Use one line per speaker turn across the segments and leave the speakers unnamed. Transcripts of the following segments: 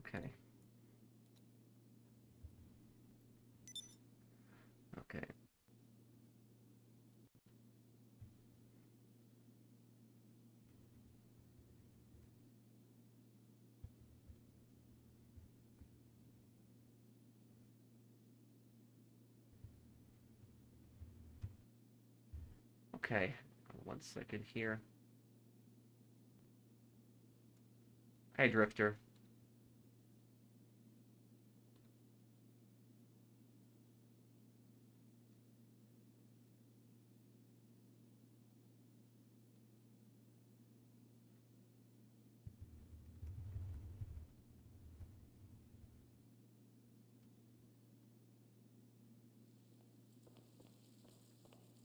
Okay. Okay. Okay. 1 second here. Hey, Drifter.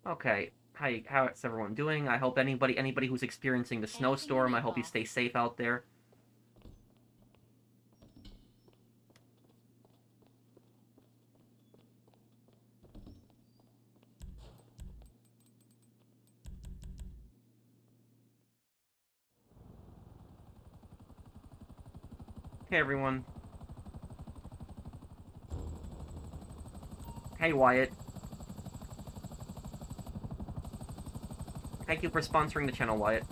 Okay. Hi, how's everyone doing? I hope anybody who's experiencing the snowstorm, I hope you stay safe out there. Hey, everyone. Hey, Wyatt. Thank you for sponsoring the channel, Wyatt.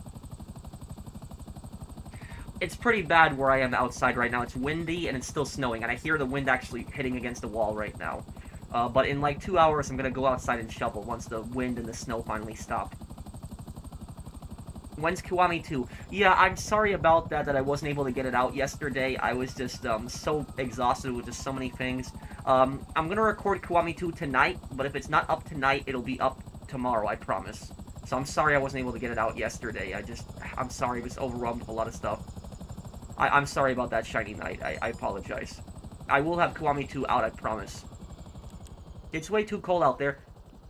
It's pretty bad where I am outside right now. It's windy and it's still snowing, and I hear the wind actually hitting against the wall right now. But in like 2 hours, I'm gonna go outside and shovel once the wind and the snow finally stop. When's Kiwami 2? Yeah, I'm sorry about that I wasn't able to get it out yesterday. I was just so exhausted with just so many things. I'm gonna record Kiwami 2 tonight, but if it's not up tonight, it'll be up tomorrow, I promise. So I'm sorry I wasn't able to get it out yesterday. I'm sorry, I was overwhelmed with a lot of stuff. I'm sorry about that, Shiny Knight. I apologize. I will have Kiwami 2 out, I promise. It's way too cold out there.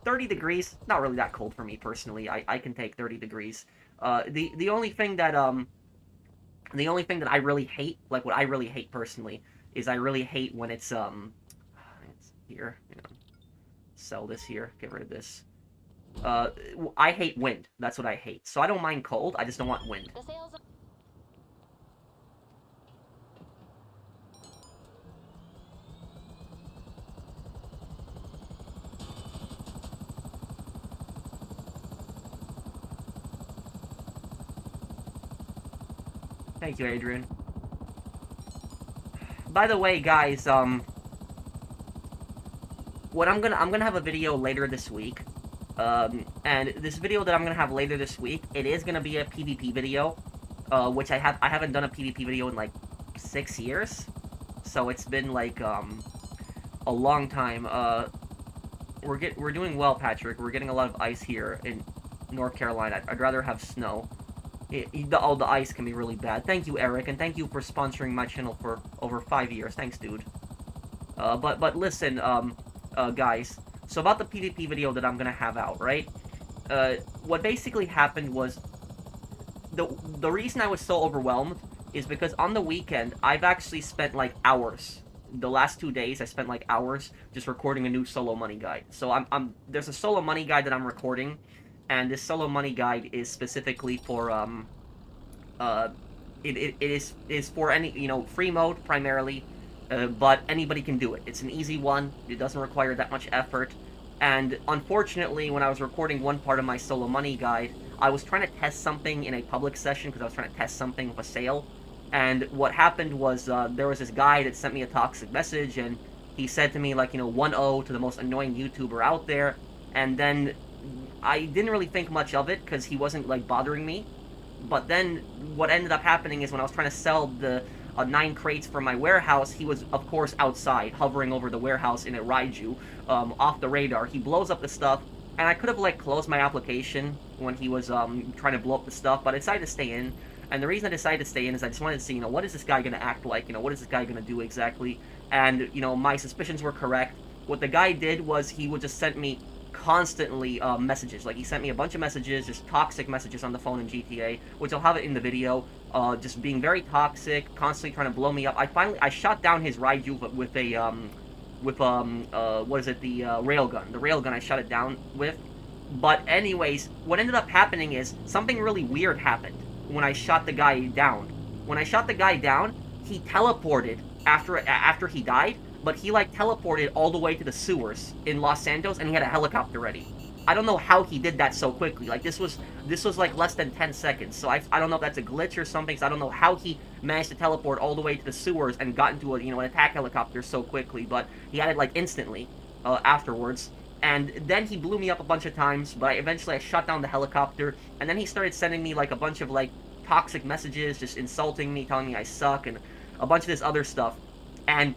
30 degrees, not really that cold for me personally. I can take 30 degrees. The only thing that I really hate, like what I really hate personally, is I really hate when it's here, you know, sell this here, get rid of this. I hate wind. That's what I hate. So I don't mind cold. I just don't want wind. Thank you, Adrian. By the way, guys, what I'm gonna have a video later this week. And this video that I'm gonna have later this week, it is gonna be a PvP video, which I haven't done a PvP video in like 6 years, so it's been like a long time. We're doing well, Patrick. We're getting a lot of ice here in North Carolina. I'd rather have snow. The ice can be really bad. Thank you, Eric, and thank you for sponsoring my channel for over 5 years. Thanks, dude. But listen, guys. So about the PvP video that I'm gonna have out, right? What basically happened was the reason I was so overwhelmed is because on the weekend I've actually spent like hours. The last 2 days I spent like hours just recording a new solo money guide. So there's a solo money guide that I'm recording, and this solo money guide is specifically for it is for any, you know, free mode primarily. But anybody can do it. It's an easy one. It doesn't require that much effort. And unfortunately, when I was recording one part of my solo money guide, I was trying to test something in a public session because I was trying to test something with a sale. And what happened was there was this guy that sent me a toxic message, and he said to me, like, you know, 1-0 to the most annoying YouTuber out there. And then I didn't really think much of it because he wasn't, like, bothering me. But then what ended up happening is when I was trying to sell the 9 crates from my warehouse, he was, of course, outside, hovering over the warehouse in a Raiju, off the radar. He blows up the stuff, and I could have, like, closed my application when he was, trying to blow up the stuff, but I decided to stay in. And the reason I decided to stay in is I just wanted to see, you know, what is this guy gonna act like? You know, what is this guy gonna do exactly? And, you know, my suspicions were correct. What the guy did was he would just send me constantly messages. Like, he sent me a bunch of messages, just toxic messages on the phone in GTA, which I'll have it in the video, just being very toxic, constantly trying to blow me up. I shot down his Raiju with a, what is it, the railgun. The railgun I shot it down with. But anyways, what ended up happening is something really weird happened when I shot the guy down. When I shot the guy down, he teleported after he died, but he like teleported all the way to the sewers in Los Santos, and he had a helicopter ready. I don't know how he did that so quickly. Like this was like less than 10 seconds. So I don't know if that's a glitch or something. So I don't know how he managed to teleport all the way to the sewers and got into an attack helicopter so quickly. But he had it like instantly afterwards. And then he blew me up a bunch of times. But eventually I shot down the helicopter. And then he started sending me like a bunch of like toxic messages, just insulting me, telling me I suck, and a bunch of this other stuff. And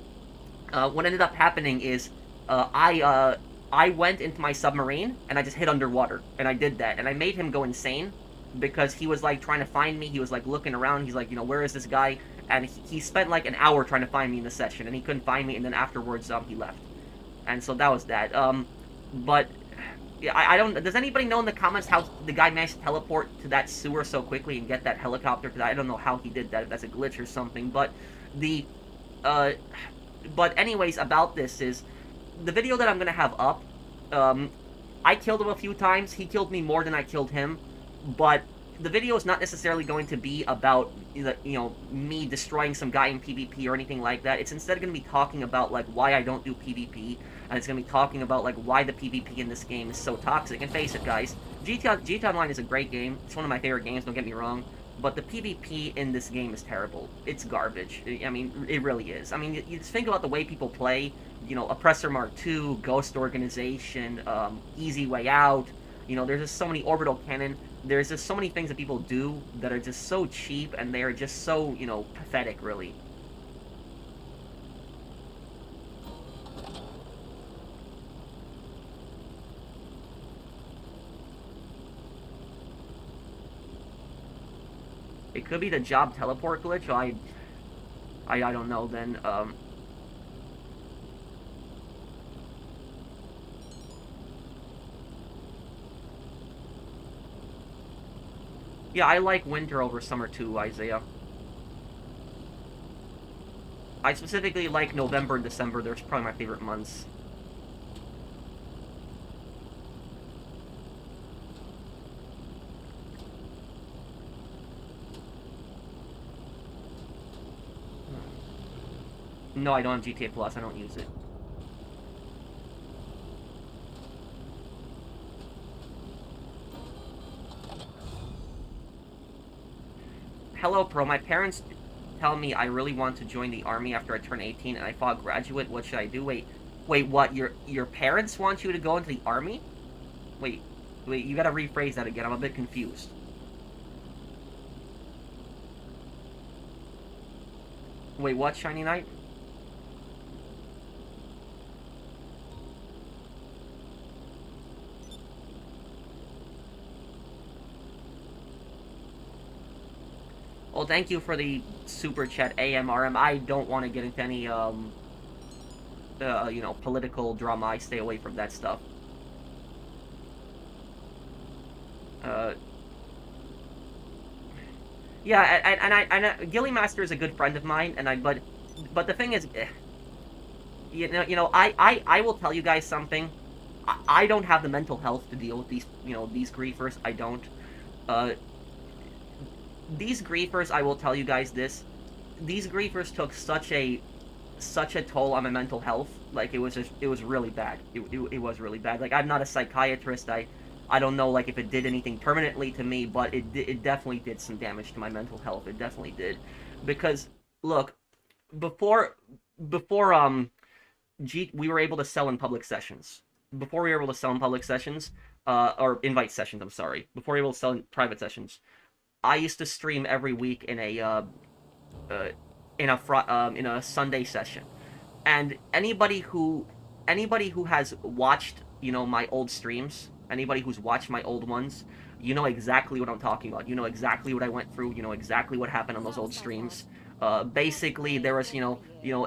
what ended up happening is I went into my submarine and I just hid underwater, and I did that, and I made him go insane because he was like trying to find me. He was like looking around. He's like, where is this guy? And he spent like an hour trying to find me in the session, and he couldn't find me. And then afterwards, he left. And so that was that. But yeah, I don't. Does anybody know in the comments how the guy managed to teleport to that sewer so quickly and get that helicopter? Because I don't know how he did that. If that's a glitch or something. But the uh, but anyways, about this is the video that I'm gonna have up. I killed him a few times. He killed me more than I killed him. But the video is not necessarily going to be about me destroying some guy in PvP or anything like that. It's instead going to be talking about like why I don't do PvP, and it's going to be talking about like why the PvP in this game is so toxic. And face it, guys, GTA Online is a great game. It's one of my favorite games. Don't get me wrong. But the PvP in this game is terrible. It's garbage. I mean, it really is. I mean, you just think about the way people play. Oppressor Mark II, Ghost Organization, Easy Way Out. There's just so many Orbital Cannon. There's just so many things that people do that are just so cheap, and they are just so, pathetic, really. It could be the job teleport glitch. I don't know then. Yeah, I like winter over summer too, Isaiah. I specifically like November and December. They're probably my favorite months. No, I don't have GTA Plus. I don't use it. Hello, Pro. My parents tell me I really want to join the army after I turn 18 and I fought graduate. What should I do? Wait, what? Your parents want you to go into the army? Wait, you gotta rephrase that again. I'm a bit confused. Wait, what, Shiny Knight? Well, thank you for the super chat, AMRM. I don't want to get into any, political drama. I stay away from that stuff. Yeah, and Gilly Master is a good friend of mine, and but the thing is, I will tell you guys something. I don't have the mental health to deal with these griefers. I don't. These griefers, I will tell you guys this. These griefers took such a toll on my mental health. Like, it was really bad. It was really bad. Like, I'm not a psychiatrist. I don't know, like, if it did anything permanently to me, but it definitely did some damage to my mental health. It definitely did. Because, look, before we were able to sell in public sessions. Before we were able to sell in public sessions, or invite sessions, I'm sorry. Before we were able to sell in private sessions, I used to stream every week in a Sunday session. And anybody who has watched, my old streams, anybody who's watched my old ones, you know exactly what I'm talking about. You know exactly what I went through. You know exactly what happened on those old streams. Basically, there was,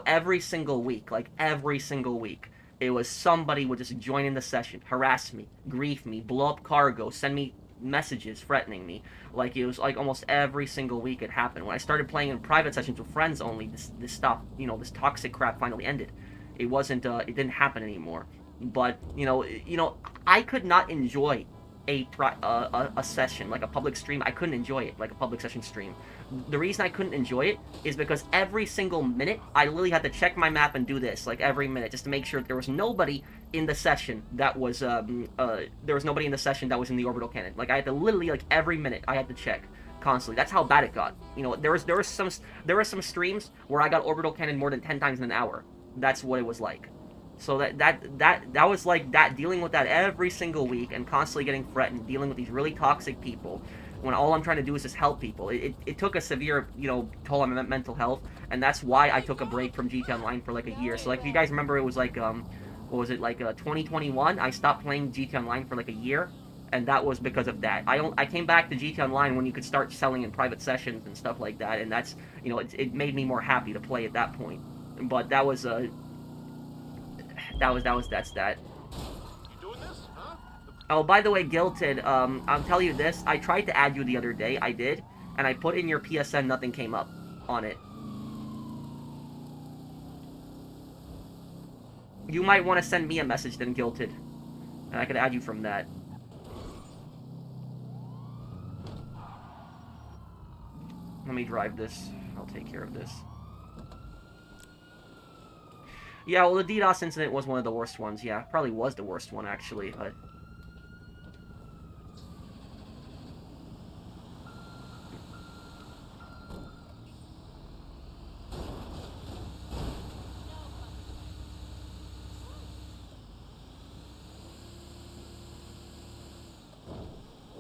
every single week, like every single week, it was somebody would just join in the session, harass me, grief me, blow up cargo, send me messages threatening me. Like, it was like almost every single week it happened. When I started playing in private sessions with friends only, this stuff, this toxic crap finally ended. It wasn't, it didn't happen anymore. But, I could not enjoy a session, like a public stream, I couldn't enjoy it like a public session stream. The reason I couldn't enjoy it is because every single minute I literally had to check my map and do this like every minute just to make sure there was nobody in the session that was there was nobody in the session that was in the orbital cannon. Like I had to literally like every minute I had to check constantly. That's how bad it got. You know, there were some streams where I got orbital cannon more than 10 times in an hour. That's what it was like. So that was like that, dealing with that every single week and constantly getting threatened, dealing with these really toxic people when all I'm trying to do is just help people. It took a severe, you know, toll on my mental health, and that's why I took a break from GTA Online for like a year. So like if you guys remember, it was like what was it, like 2021, I stopped playing GTA Online for like a year, and that was because of that. I came back to GTA Online when you could start selling in private sessions and stuff like that, and that's, you know, it made me more happy to play at that point. But that's that. Oh, by the way, Gilted, I'll tell you this. I tried to add you the other day. I did. And I put in your PSN. Nothing came up on it. You might want to send me a message then, Gilted. And I could add you from that. Let me drive this. I'll take care of this. Yeah, well, the DDoS incident was one of the worst ones. Yeah, probably was the worst one, actually. But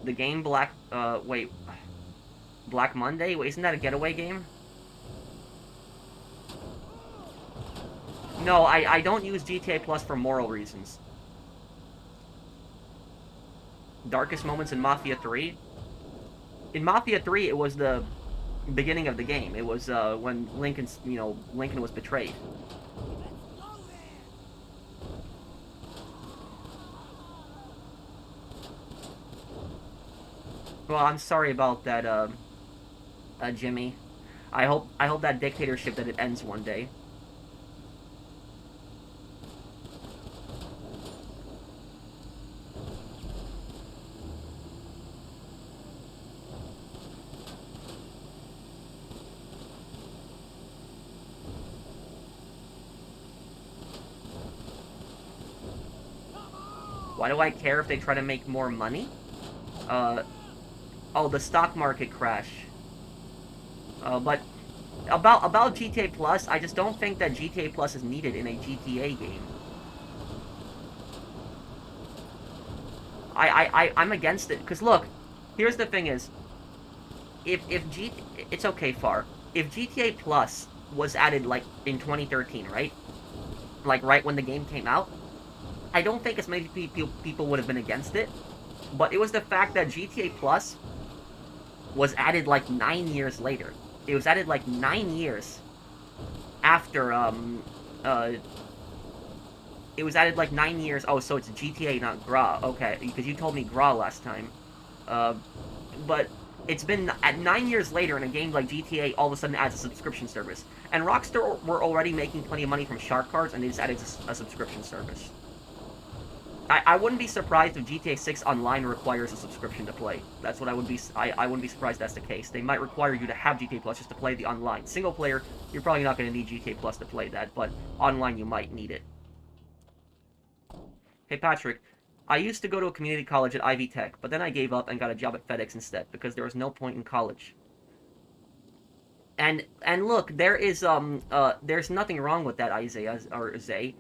the game wait. Black Monday? Wait, isn't that a getaway game? No, I don't use GTA Plus for moral reasons. Darkest moments in Mafia 3? In Mafia 3, it was the beginning of the game. It was when Lincoln was betrayed. Well, I'm sorry about that, Jimmy. I hope that dictatorship that it ends one day. Why do I care if they try to make more money? Oh, the stock market crash. But about GTA Plus, I just don't think that GTA Plus is needed in a GTA game. I'm against it, because look, here's the thing is, it's okay, Far. If GTA Plus was added, like, in 2013, right? Like, right when the game came out, I don't think as many people would have been against it, but it was the fact that GTA Plus was added like 9 years later. It was added like 9 years after, it was added like 9 years, oh, so it's GTA, not GRA, okay, because you told me GRA last time, but it's been at 9 years later in a game like GTA all of a sudden adds a subscription service, and Rockstar were already making plenty of money from shark cards, and they just added a subscription service. I wouldn't be surprised if GTA 6 Online requires a subscription to play. That's what I wouldn't be surprised that's the case. They might require you to have GTA Plus just to play the online. Single player, you're probably not going to need GTA Plus to play that, but online you might need it. Hey Patrick, I used to go to a community college at Ivy Tech, but then I gave up and got a job at FedEx instead because there was no point in college. And look, there's nothing wrong with that, Isaiah or Zay.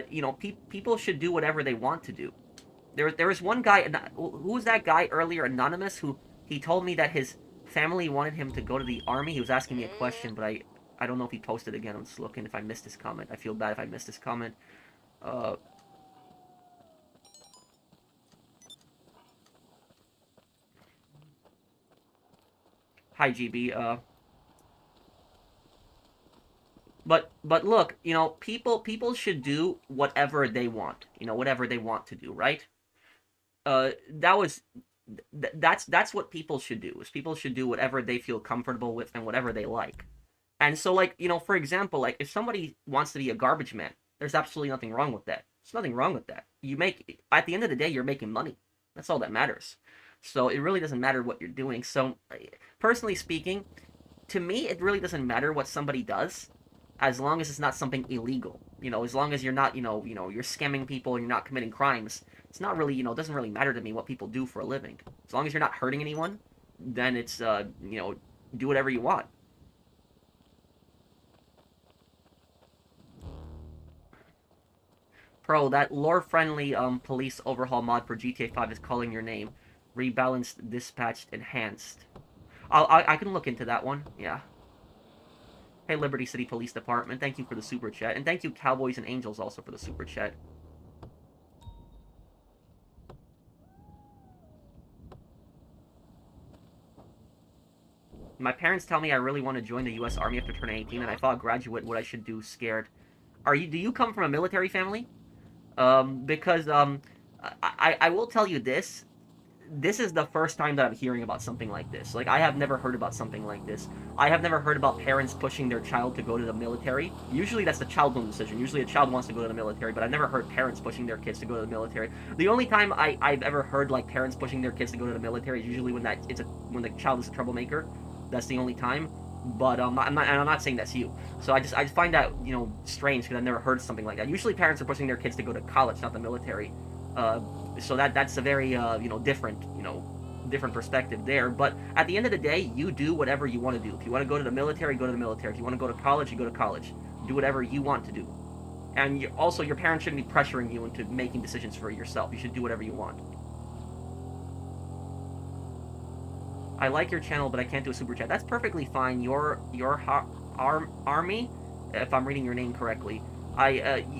You know, people should do whatever they want to do. There was one guy, who was that guy earlier, Anonymous, who he told me that his family wanted him to go to the army. He was asking me a question, but I don't know if he posted again. I'm just looking if I missed his comment. I feel bad if I missed his comment. Hi, GB. But look, you know, people should do whatever they want. You know, whatever they want to do, right? That's what people should do. Is people should do whatever they feel comfortable with and whatever they like. And so, like, you know, for example, like if somebody wants to be a garbage man, there's absolutely nothing wrong with that. There's nothing wrong with that. You make, at the end of the day, you're making money. That's all that matters. So it really doesn't matter what you're doing. So, personally speaking, to me, it really doesn't matter what somebody does, as long as it's not something illegal. As long as you're not, you're scamming people and you're not committing crimes. It's not really, it doesn't really matter to me what people do for a living. As long as you're not hurting anyone, then it's, do whatever you want. Pro, that lore-friendly police overhaul mod for GTA 5 is calling your name. Rebalanced, dispatched, enhanced. I can look into that one. Yeah. Hey, Liberty City Police Department, thank you for the super chat, and thank you Cowboys and Angels also for the super chat. My parents tell me I really want to join the U.S. Army after turning 18, and I thought graduate what I should do. Scared. Do you come from a military family? Because I will tell you this. This is the first time that I'm hearing about something like this. Like, I have never heard about something like this. I have never heard about parents pushing their child to go to the military. Usually that's the child's own decision. Usually a child wants to go to the military, but I've never heard parents pushing their kids to go to the military. The only time I've ever heard, like, parents pushing their kids to go to the military is usually when the child is a troublemaker. That's the only time. But I'm not saying that's you. So I just find that, strange, because I've never heard something like that. Usually parents are pushing their kids to go to college, not the military. So that's a very different perspective there. But at the end of the day, you do whatever you want to do. If you want to go to the military, go to the military. If you want to go to college, you go to college. Do whatever you want to do. And also, your parents shouldn't be pressuring you into making decisions for yourself. You should do whatever you want. I like your channel, but I can't do a super chat. That's perfectly fine. Your army, if I'm reading your name correctly,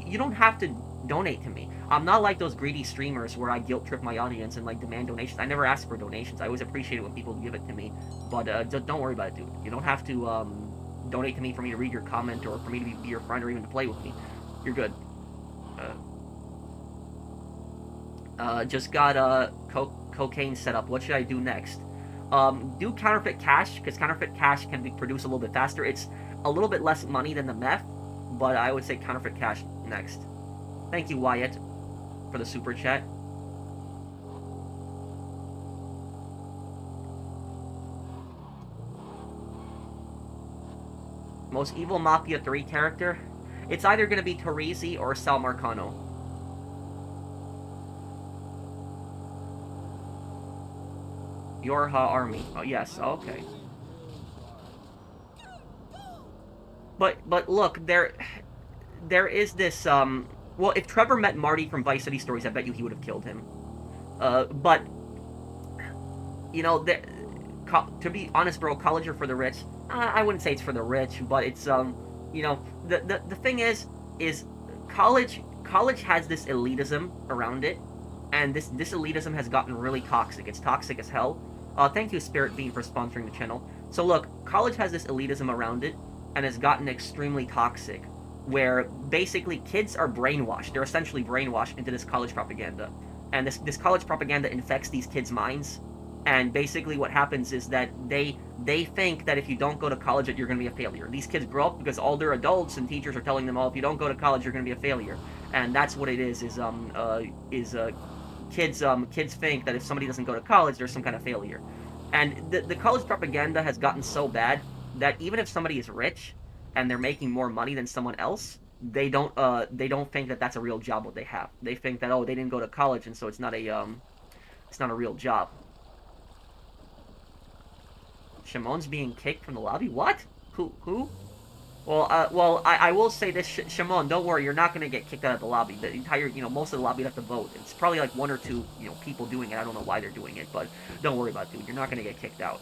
you don't have to donate to me. I'm not like those greedy streamers where I guilt trip my audience and like demand donations. I never ask for donations. I always appreciate it when people give it to me. But just don't worry about it, dude. You don't have to donate to me for me to read your comment or for me to be your friend or even to play with me. You're good. Just got cocaine set up. What should I do next? Do counterfeit cash, because counterfeit cash can be produced a little bit faster. It's a little bit less money than the meth, but I would say counterfeit cash next. Thank you, Wyatt, for the super chat. Most evil Mafia 3 character? It's either going to be Teresi or Sal Marcano. Yorha army. Oh, yes. Okay. But look, there is this, well, if Trevor met Marty from Vice City Stories, I bet you he would have killed him. But, to be honest, bro, college are for the rich. I wouldn't say it's for the rich, but it's, the thing is college has this elitism around it, and this elitism has gotten really toxic. It's toxic as hell. Thank you, Spirit Beam, for sponsoring the channel. So look, college has this elitism around it, and has gotten extremely toxic, where basically kids are brainwashed. They're essentially brainwashed into this college propaganda. And this college propaganda infects these kids' minds. And basically what happens is that they think that if you don't go to college, that you're going to be a failure. These kids grow up because all their adults and teachers are telling them, oh, if you don't go to college, you're going to be a failure. And that's what it is kids think that if somebody doesn't go to college, there's some kind of failure. And the college propaganda has gotten so bad that even if somebody is rich and they're making more money than someone else, they don't think that that's a real job what they have. They think that, oh, they didn't go to college, and so it's not a real job. Shimon's being kicked from the lobby? What? Who? Well, I will say this, Shimon, don't worry, you're not going to get kicked out of the lobby. The entire, most of the lobby have to vote. It's probably like one or two, people doing it. I don't know why they're doing it, but don't worry about it, dude. You're not going to get kicked out.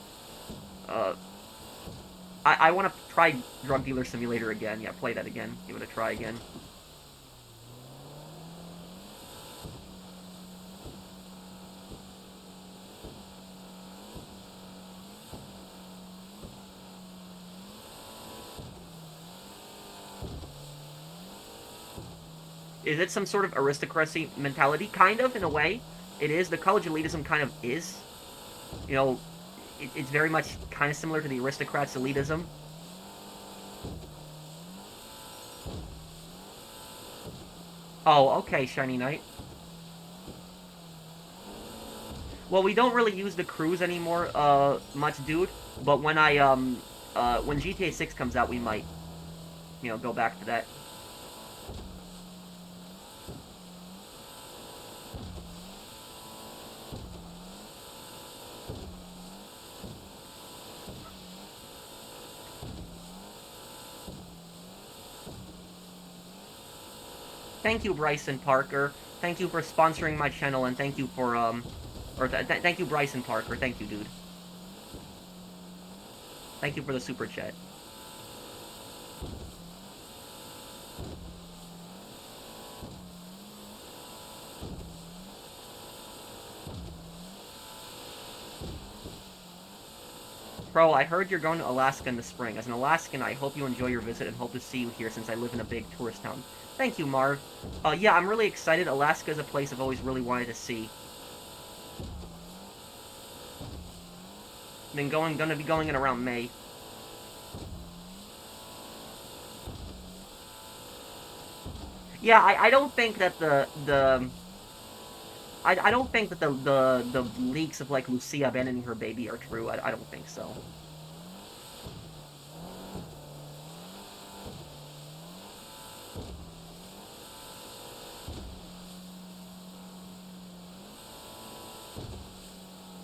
I want to try Drug Dealer Simulator again. Yeah, play that again. Give it a try again. Is it some sort of aristocracy mentality? Kind of, in a way. It is. The college elitism kind of is. It's very much kind of similar to the aristocrats' elitism. Oh, okay, Shiny Knight. Well, we don't really use the cruise anymore, much, dude. But when GTA 6 comes out, we might, go back to that. Thank you, Bryson Parker. Thank you for sponsoring my channel, and thank you for, thank you, Bryson Parker. Thank you, dude. Thank you for the super chat. Bro, I heard you're going to Alaska in the spring. As an Alaskan, I hope you enjoy your visit and hope to see you here since I live in a big tourist town. Thank you, Marv. Yeah, I'm really excited. Alaska is a place I've always really wanted to see. Gonna be going in around May. Yeah, I don't think that I don't think that the leaks of like Lucia abandoning her baby are true. I don't think so.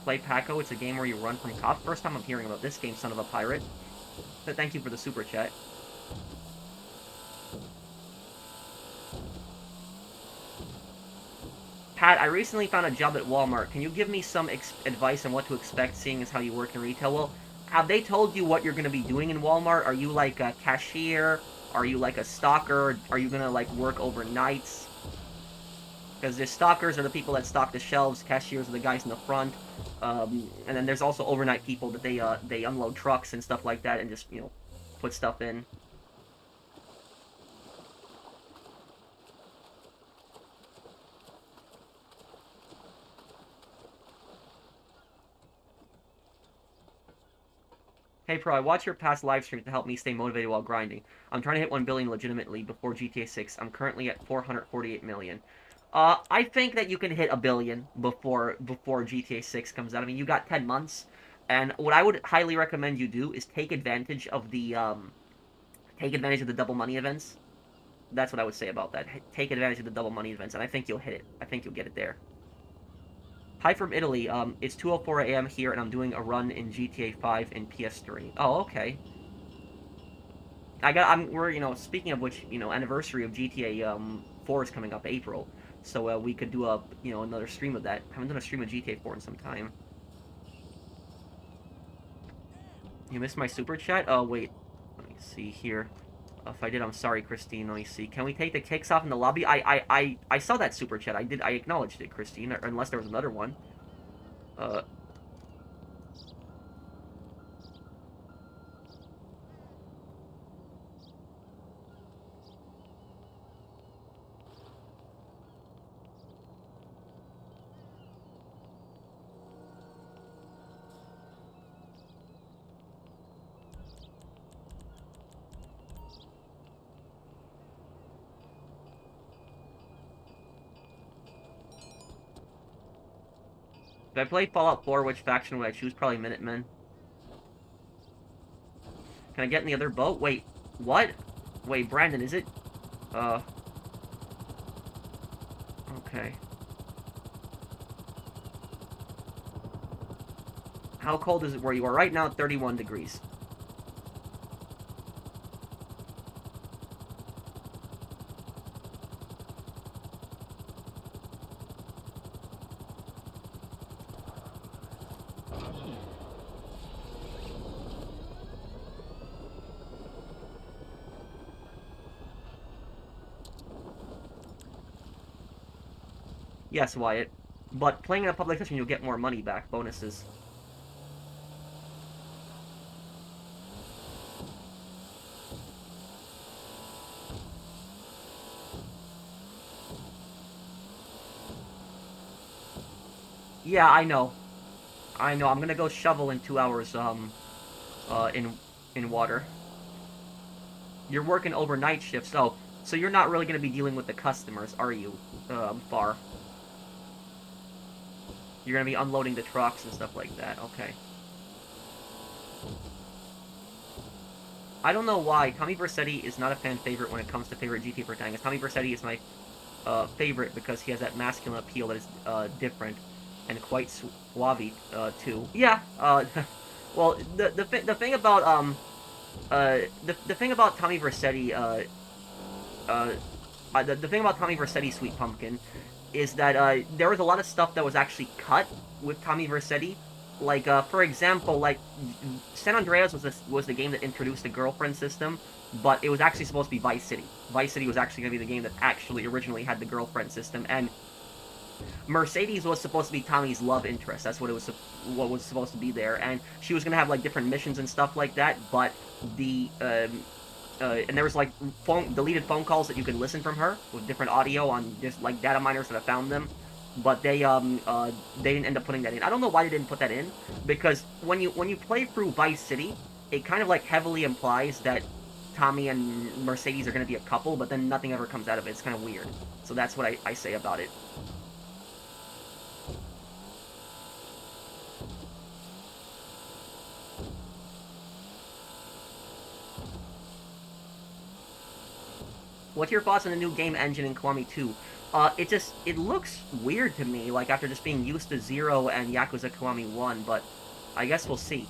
Play Paco. It's a game where you run from cops. First time I'm hearing about this game, son of a pirate. But thank you for the super chat. Pat, I recently found a job at Walmart. Can you give me some advice on what to expect, seeing as how you work in retail? Well, have they told you what you're going to be doing in Walmart? Are you like a cashier? Are you like a stalker? Are you going to like work overnights? Because the stalkers are the people that stock the shelves, cashiers are the guys in the front, and then there's also overnight people that they unload trucks and stuff like that and just put stuff in. Hey Pro, I watch your past live streams to help me stay motivated while grinding. I'm trying to hit 1 billion legitimately before GTA 6. I'm currently at 448 million. I think that you can hit a billion before GTA 6 comes out. I mean, you got 10 months, and what I would highly recommend you do is take advantage of the double money events. That's what I would say about that. Take advantage of the double money events, and I think you'll hit it. I think you'll get it there. Hi from Italy. It's 2:04 a.m. here, and I'm doing a run in GTA 5 and PS3. Oh, okay. We're speaking of which, anniversary of GTA 4 is coming up April, so we could do another stream of that. I haven't done a stream of GTA 4 in some time. You missed my super chat? Oh wait, let me see here. If I did, I'm sorry, Christine. Let me see. Can we take the kicks off in the lobby? I saw that super chat. I acknowledged it, Christine. Unless there was another one. Uh, if I play Fallout 4, which faction would I choose? Probably Minutemen. Can I get in the other boat? Wait, what? Wait, Brandon, is it? Uh, okay. How cold is it where you are right now? 31 degrees. Yes, Wyatt. But playing in a public session, you'll get more money back, bonuses. Yeah, I know. I know. I'm gonna go shovel in 2 hours, in water. You're working overnight shifts, so you're not really gonna be dealing with the customers, are you, Far? You're gonna be unloading the trucks and stuff like that. Okay. I don't know why Tommy Vercetti is not a fan favorite when it comes to favorite GT protagonist. Tommy Vercetti is my favorite because he has that masculine appeal that is different and quite suave too. Yeah. Well, the thing about the thing about Tommy Vercetti uh, the thing about Tommy Vercetti Sweet Pumpkin is that there was a lot of stuff that was actually cut with Tommy Vercetti. Like, for example, like, San Andreas was the game that introduced the girlfriend system, but it was actually supposed to be Vice City. Vice City was actually going to be the game that actually originally had the girlfriend system, and Mercedes was supposed to be Tommy's love interest. That's what was supposed to be there, and she was going to have, like, different missions and stuff like that, but the, and there was like deleted phone calls that you could listen from her with different audio on just like data miners that have found them, but they didn't end up putting that in. I don't know why they didn't put that in, because when you play through Vice City, it kind of like heavily implies that Tommy and Mercedes are going to be a couple, but then nothing ever comes out of it. It's kind of weird. So that's what I say about it. What's your thoughts on the new game engine in Kiwami 2? It looks weird to me, like after just being used to Zero and Yakuza Kiwami 1, but I guess we'll see.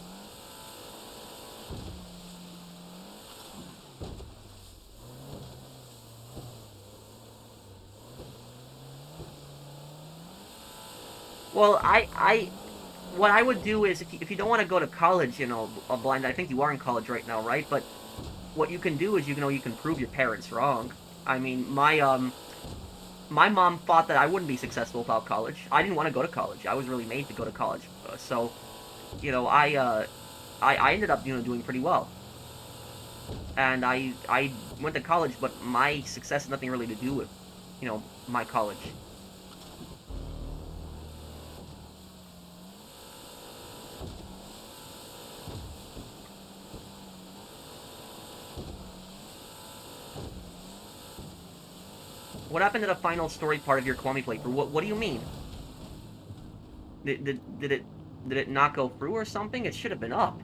Well, what I would do is if you don't want to go to college, blind, I think you are in college right now, right? But what you can do is you can prove your parents wrong. I mean, my mom thought that I wouldn't be successful without college. I didn't want to go to college. I was really made to go to college. So, I ended up doing pretty well. And I went to college, but my success has nothing really to do with, my college. What happened to the final story part of your Kiwami playthrough? What do you mean? Did it not go through or something? It should have been up.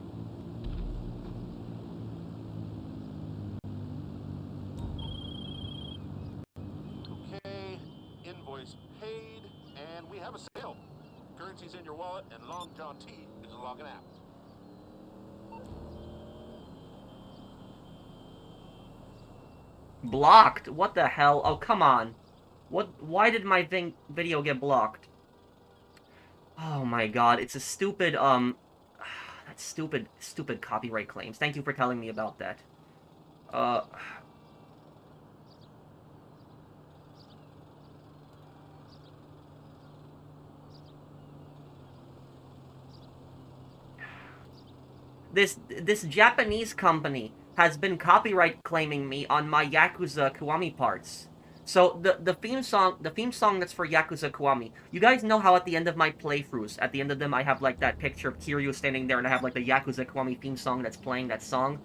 Okay, invoice paid, and we have a sale. Currency's in your wallet, and Long John T is logging out.
Blocked? What the hell? Oh, come on. Why did my video get blocked? Oh my god, it's a stupid, that's stupid copyright claims. Thank you for telling me about that. Uh... This Japanese company has been copyright claiming me on my Yakuza Kiwami parts. So the theme song that's for Yakuza Kiwami. You guys know how at the end of my playthroughs, at the end of them, I have like that picture of Kiryu standing there, and I have like the Yakuza Kiwami theme song that's playing that song.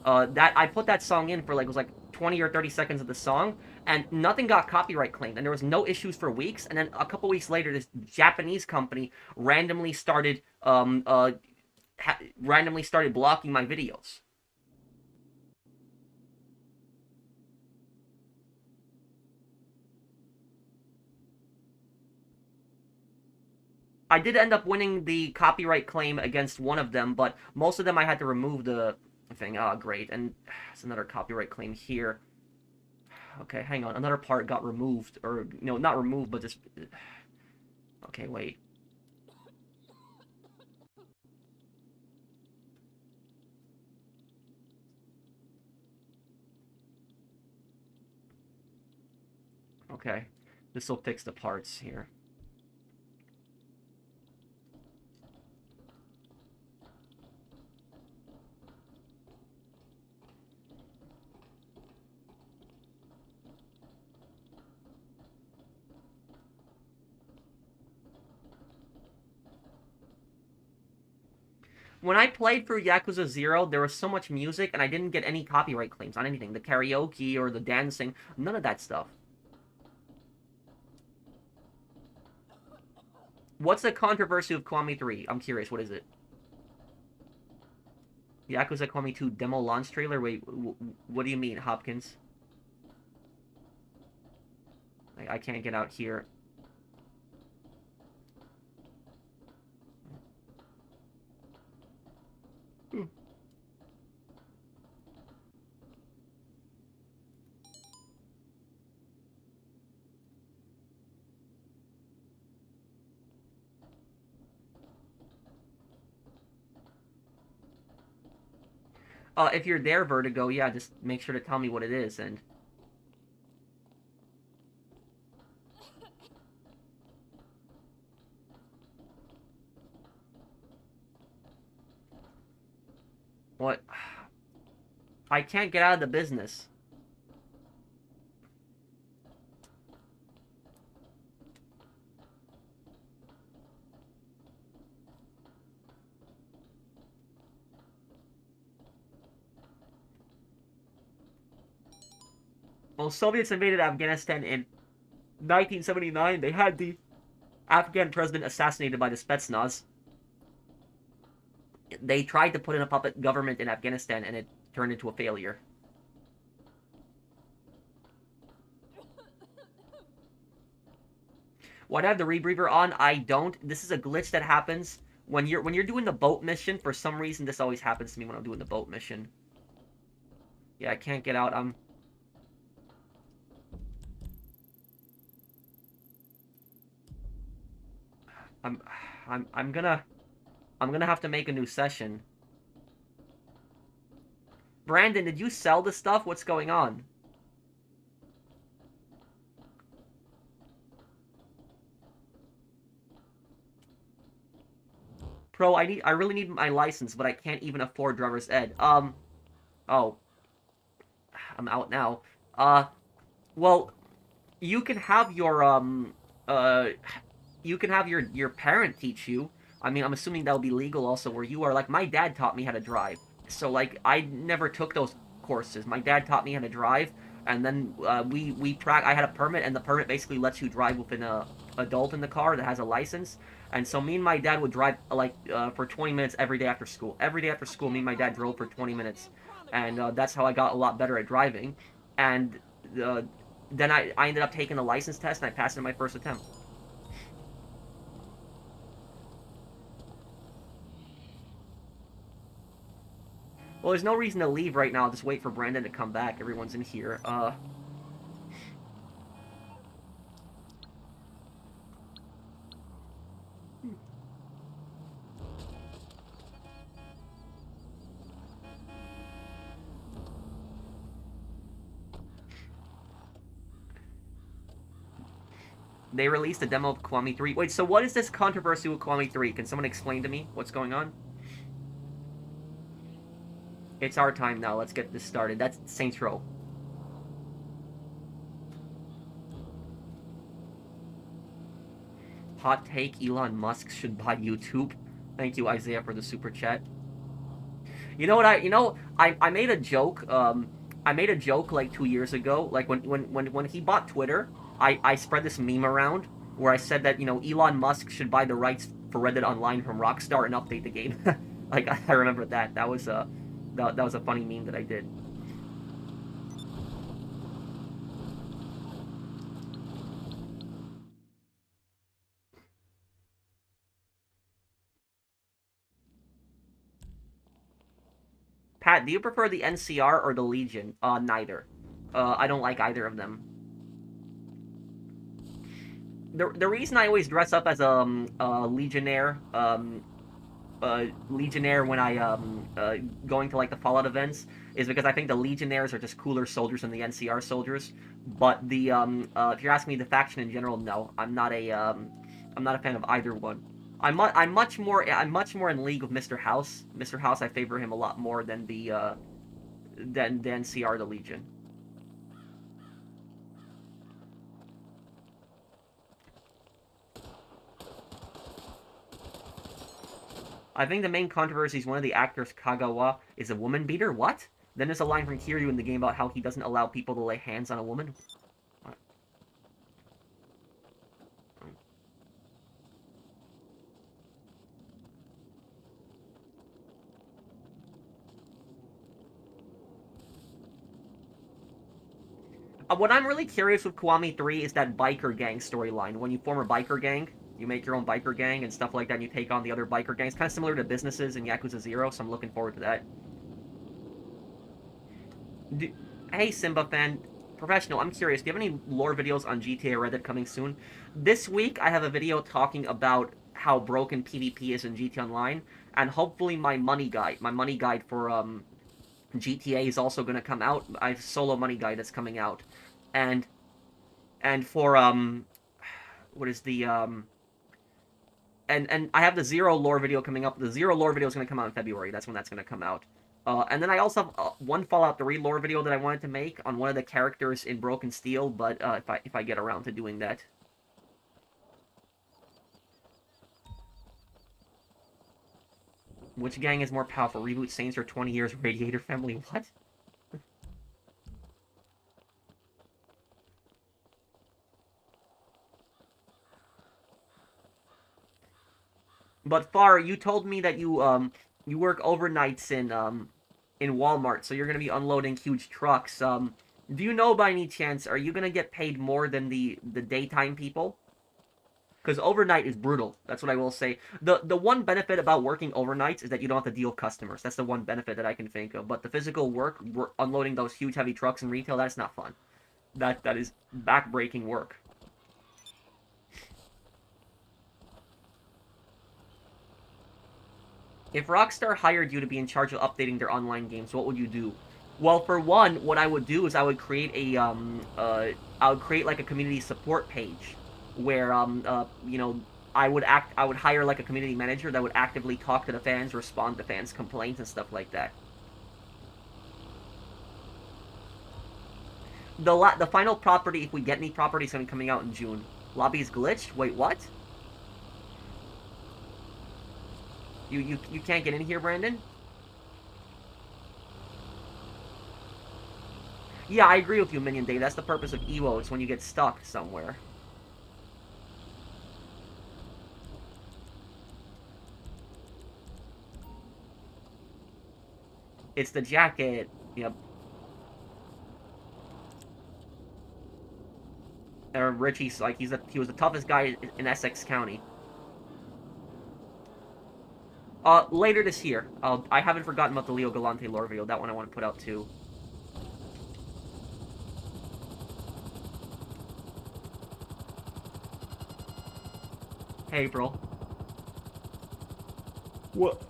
That I put that song in for like it was like 20 or 30 seconds of the song, and nothing got copyright claimed, and there was no issues for weeks. And then a couple weeks later, this Japanese company randomly started blocking my videos. I did end up winning the copyright claim against one of them, but most of them I had to remove the thing. Oh, great. And it's another copyright claim here. Okay, hang on. Another part got removed. Or, no, not removed, but just... Okay, wait. Okay. This will fix the parts here. When I played through Yakuza 0, there was so much music, and I didn't get any copyright claims on anything. The karaoke or the dancing, none of that stuff. What's the controversy of Kiwami 3? I'm curious. What is it? Yakuza Kiwami 2 demo launch trailer? Wait, what do you mean, Hopkins? I can't get out here. If you're there, Vertigo, yeah, just make sure to tell me what it is, and... What? I can't get out of the business. Well, Soviets invaded Afghanistan in 1979. They had the Afghan president assassinated by the Spetsnaz. They tried to put in a puppet government in Afghanistan, and it turned into a failure. Why do I have the rebreather on? I don't. This is a glitch that happens when you're doing the boat mission. For some reason, this always happens to me when I'm doing the boat mission. Yeah, I can't get out. I'm I'm gonna have to make a new session. Brandon, did you sell the stuff? What's going on? Pro, I really need my license, but I can't even afford driver's ed. Oh, I'm out now. Well, you can have your uh you can have your parent teach you. I mean, I'm assuming that'll be legal also where you are. Like, my dad taught me how to drive. So, like, I never took those courses. My dad taught me how to drive, and then I had a permit, and the permit basically lets you drive with an adult in the car that has a license. And so me and my dad would drive, like, for 20 minutes every day after school. Every day after school, me and my dad drove for 20 minutes. And that's how I got a lot better at driving. And then I ended up taking the license test, and I passed it in my first attempt. Well, there's no reason to leave right now. I'll just wait for Brandon to come back. Everyone's in here. They released a demo of Kiwami 3. Wait, so what is this controversy with Kiwami 3? Can someone explain to me what's going on? It's our time now. Let's get this started. That's Saints Row. Hot take, Elon Musk should buy YouTube. Thank you, Isaiah, for the super chat. You know what I made a joke, I made a joke like 2 years ago, like when he bought Twitter, I spread this meme around where I said that, Elon Musk should buy the rights for Reddit Online from Rockstar and update the game. Like, I remember that. That was a funny meme that I did. Pat, do you prefer the NCR or the Legion? Neither. I don't like either of them. The reason I always dress up as a Legionnaire, Legionnaire when I going to like the Fallout events is because I think the Legionnaires are just cooler soldiers than the NCR soldiers. But the if you're asking me the faction in general, no, I'm not a fan of either one. I'm much more in league with Mr. House. Mr. House, I favor him a lot more than the NCR, the Legion. I think the main controversy is one of the actors, Kagawa, is a woman beater. What? Then there's a line from Kiryu in the game about how he doesn't allow people to lay hands on a woman. What? What I'm really curious with Kiwami 3 is that biker gang storyline. When you form a biker gang, you make your own biker gang and stuff like that, and you take on the other biker gangs. Kind of similar to businesses in Yakuza 0, so I'm looking forward to that. Do, hey, Simba fan, professional, I'm curious, do you have any lore videos on GTA Reddit coming soon? This week, I have a video talking about how broken PvP is in GTA Online, and hopefully my money guide for GTA is also going to come out. I have a solo money guide that's coming out, and for what is the and I have the Zero lore video coming up. The Zero lore video is going to come out in February. That's when that's going to come out. And then I also have one Fallout 3 lore video that I wanted to make on one of the characters in Broken Steel, but if I get around to doing that. Which gang is more powerful, Reboot Saints or 20 Years Radiator Family? What? But Far, you told me that you work overnights in Walmart, so you're gonna be unloading huge trucks. Do you know by any chance, are you gonna get paid more than the daytime people? Because overnight is brutal. That's what I will say. The one benefit about working overnights is that you don't have to deal with customers. That's the one benefit that I can think of. But the physical work, unloading those huge heavy trucks in retail, that's not fun. That is backbreaking work. If Rockstar hired you to be in charge of updating their online games, what would you do? Well, for one, what I would do is I would create I would create like a community support page where I would hire like a community manager that would actively talk to the fans, respond to fans' complaints and stuff like that. The final property, if we get any property, is going to be coming out in June. Lobby is glitched? Wait, what? You can't get in here, Brandon? Yeah, I agree with you, Minion Dave. That's the purpose of EWO. It's when you get stuck somewhere. It's the jacket. Yep. Richie's like he was the toughest guy in Essex County. Later this year. I haven't forgotten about the Leo Galante lore video. That one I want to put out too. Hey, April. What?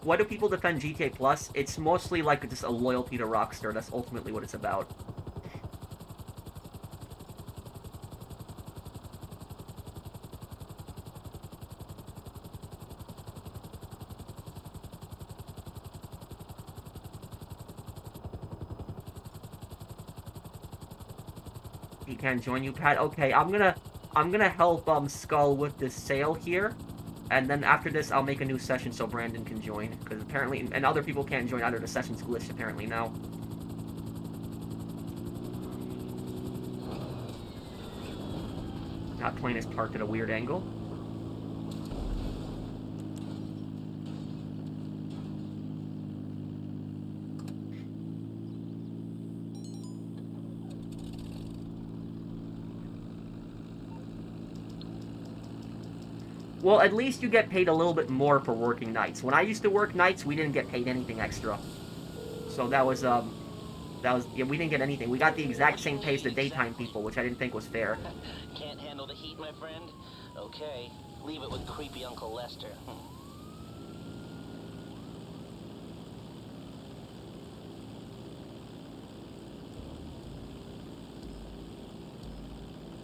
Why do people defend GTA Plus? It's mostly like just a loyalty to Rockstar. That's ultimately what it's about. He can't join you, Pat. Okay, I'm gonna help Skull with this sale here, and then after this I'll make a new session so Brandon can join, because apparently and other people can't join either. The session's glitched apparently now. That plane is parked at a weird angle. Well, at least you get paid a little bit more for working nights. When I used to work nights, we didn't get paid anything extra. So that was yeah, we didn't get anything. We got the exact same pay as the daytime people, which I didn't think was fair.
Can't handle the heat, my friend? Okay, leave it with creepy Uncle Lester.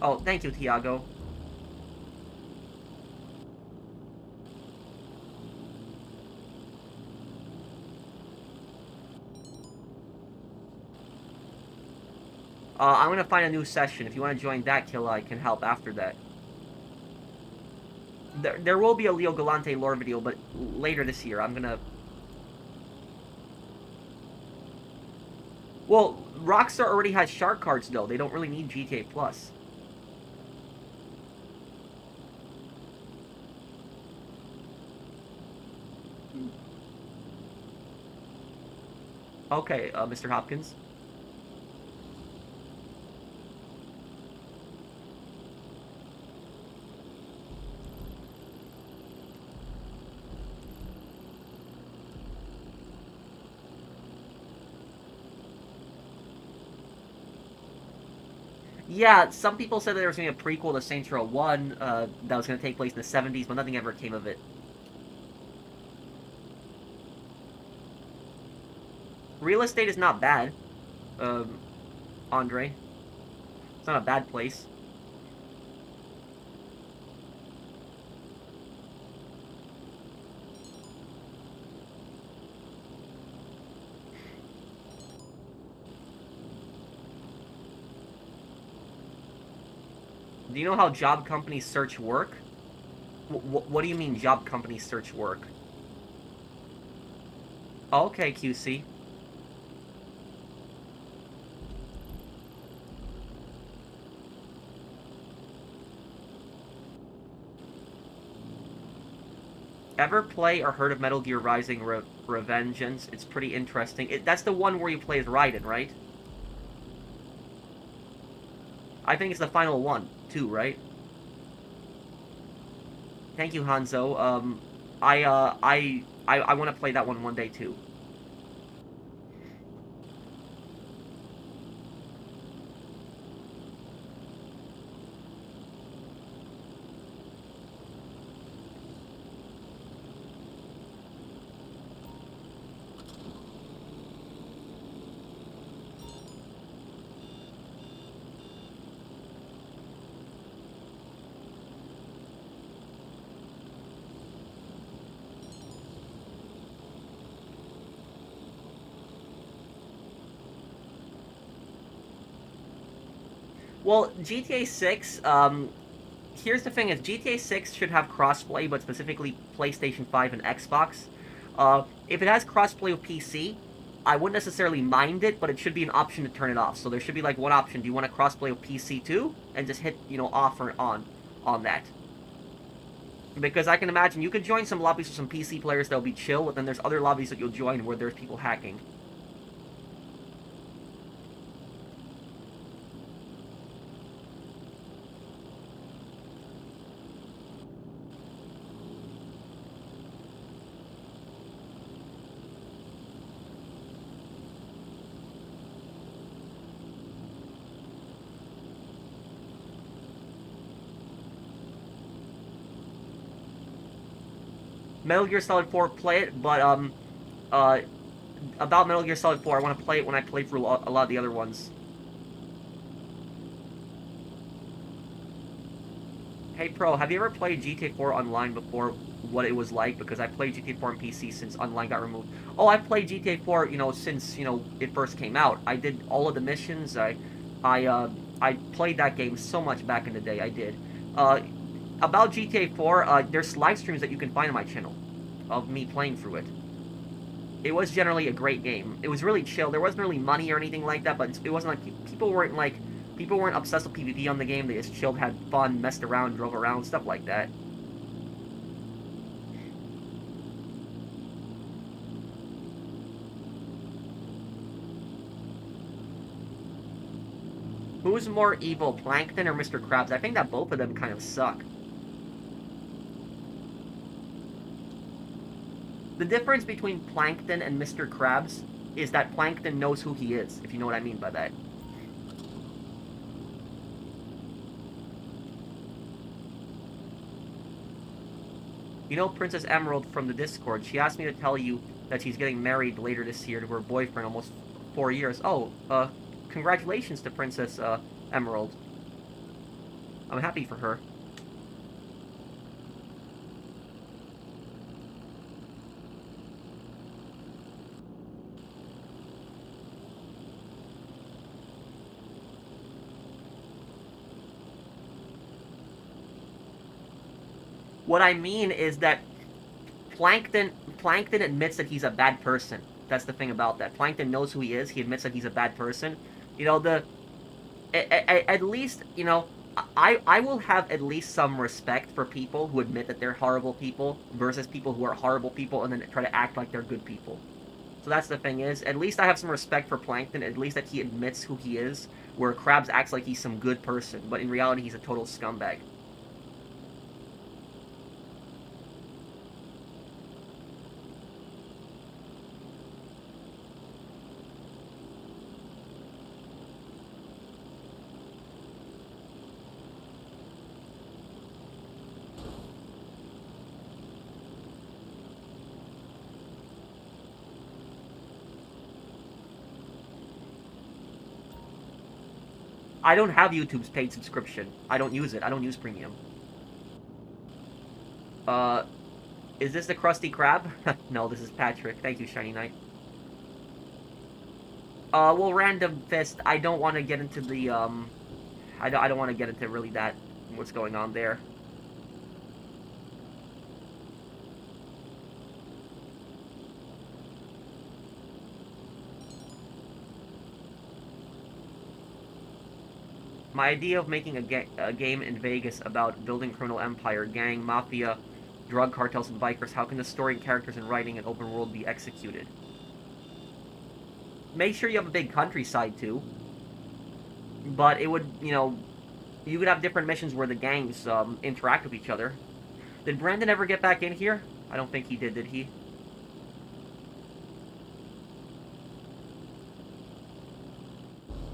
Oh, thank you, Tiago. I'm gonna find a new session. If you want to join that, Kill, I can help after that. There will be a Leo Galante lore video, but later this year. I'm gonna... Well, Rockstar already has shark cards, though. They don't really need GTA Plus. Okay, Mr. Hopkins. Yeah, some people said that there was going to be a prequel to Saints Row 1 that was going to take place in the 70s, but nothing ever came of it. Real estate is not bad, Andre. It's not a bad place. Do you know how job companies search work? What do you mean job companies search work? Okay, QC. Ever play or heard of Metal Gear Rising Revengeance? It's pretty interesting. That's the one where you play as Raiden, right? I think it's the final one, too, right? Thank you, Hanzo. I want to play that one day, too. Well, GTA 6, here's the thing is GTA 6 should have crossplay, but specifically PlayStation 5 and Xbox. If it has crossplay with PC, I wouldn't necessarily mind it, but it should be an option to turn it off. So there should be like one option. Do you want to crossplay with PC too? And just hit, off or on that. Because I can imagine you could join some lobbies with some PC players that'll be chill, but then there's other lobbies that you'll join where there's people hacking. Metal Gear Solid 4, play it, but uh, about Metal Gear Solid 4, I want to play it when I play through a lot of the other ones. Hey Pro, have you ever played GTA 4 online before? What it was like? Because I played GTA 4 on PC since online got removed. Oh, I've played GTA 4, since it first came out. I did all of the missions. I played that game so much back in the day. I did. Uh, about GTA 4, there's live streams that you can find on my channel of me playing through it. It was generally a great game. It was really chill. There wasn't really money or anything like that, but it wasn't like people weren't obsessed with PvP on the game. They just chilled, had fun, messed around, drove around, stuff like that. Who's more evil, Plankton or Mr. Krabs? I think that both of them kind of suck. The difference between Plankton and Mr. Krabs is that Plankton knows who he is, if you know what I mean by that. You know Princess Emerald from the Discord. She asked me to tell you that she's getting married later this year to her boyfriend, almost 4 years. Oh, congratulations to Princess Emerald. I'm happy for her. What I mean is that Plankton admits that he's a bad person. That's the thing about that. Plankton knows who he is. He admits that he's a bad person. You know, at least, I will have at least some respect for people who admit that they're horrible people versus people who are horrible people and then try to act like they're good people. So that's the thing is, at least I have some respect for Plankton, at least that he admits who he is, where Krabs acts like he's some good person, but in reality he's a total scumbag. I don't have YouTube's paid subscription. I don't use it. I don't use premium. Is this the Krusty Krab? No, this is Patrick. Thank you, Shiny Knight. Well, Random Fist, I don't want to get into the, I don't want to get into really that, what's going on there. My idea of making a game in Vegas about building criminal empire, gang, mafia, drug cartels, and bikers, how can the story, characters, and writing and open world be executed? Make sure you have a big countryside, too. But it would, you know, you could have different missions where the gangs interact with each other. Did Brandon ever get back in here? I don't think he did he?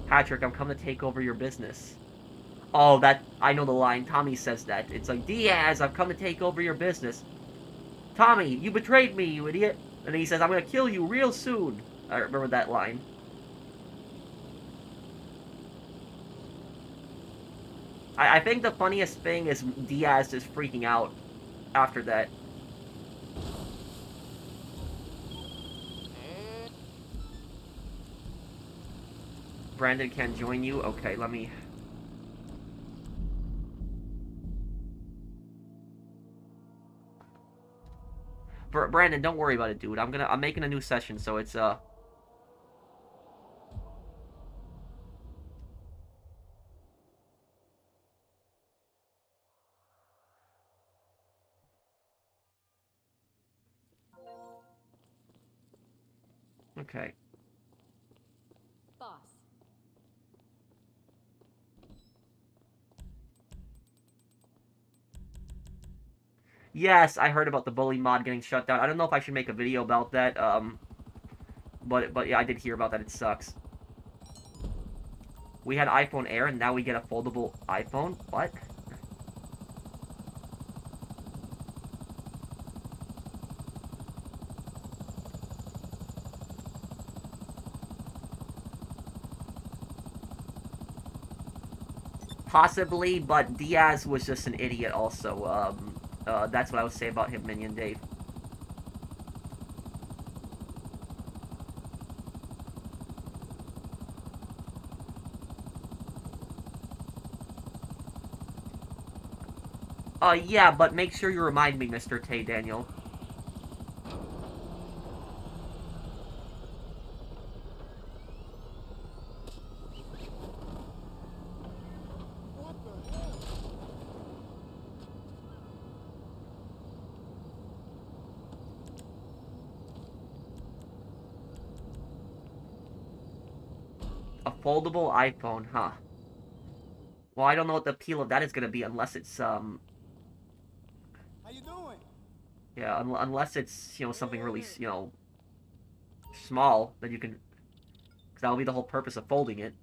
Patrick, I'm coming to take over your business. Oh, that, I know the line. Tommy says that. It's like, Diaz, I've come to take over your business. Tommy, you betrayed me, you idiot. And he says, I'm gonna kill you real soon. I remember that line. I think the funniest thing is Diaz just freaking out after that. Brandon can't join you? Okay, let me... Brandon, don't worry about it, dude. I'm making a new session, so it's, okay.
Boss.
Yes, I heard about the bully mod getting shut down. I don't know if I should make a video about that, but yeah, I did hear about that. It sucks. We had iPhone Air, and now we get a foldable iPhone? What? Possibly, but Diaz was just an idiot also. That's what I would say about him, Minion Dave. Yeah, but make sure you remind me, Mr. Tay Daniel. A foldable iPhone, huh? Well, I don't know what the appeal of that is gonna be unless it's,
How you doing?
yeah, unless it's, you know, something really, you know, small, that you can... Because that'll be the whole purpose of folding it.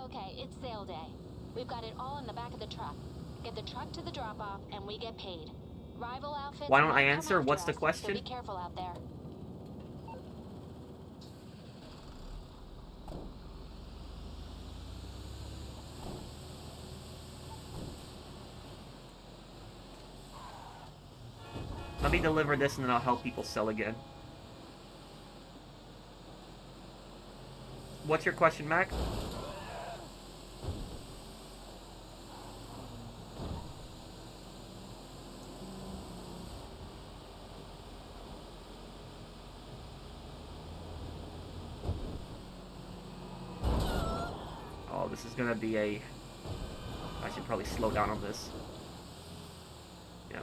Okay, it's sale day. We've got it all in the back of the truck. Get the truck to the drop-off, and we get paid. Rival outfits.
Why don't I
might come
answer?
after
What's the
us,
question?
So be careful out there.
Let me deliver this and then I'll help people sell again. What's your question, Mac? Oh, this is gonna be a... I should probably slow down on this. Yeah.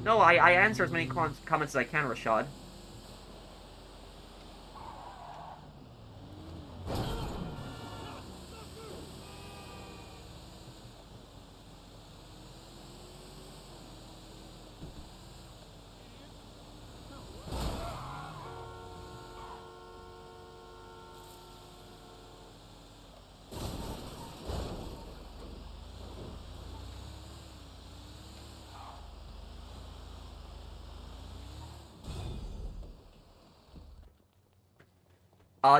No, I answer as many comments as I can, Rashad.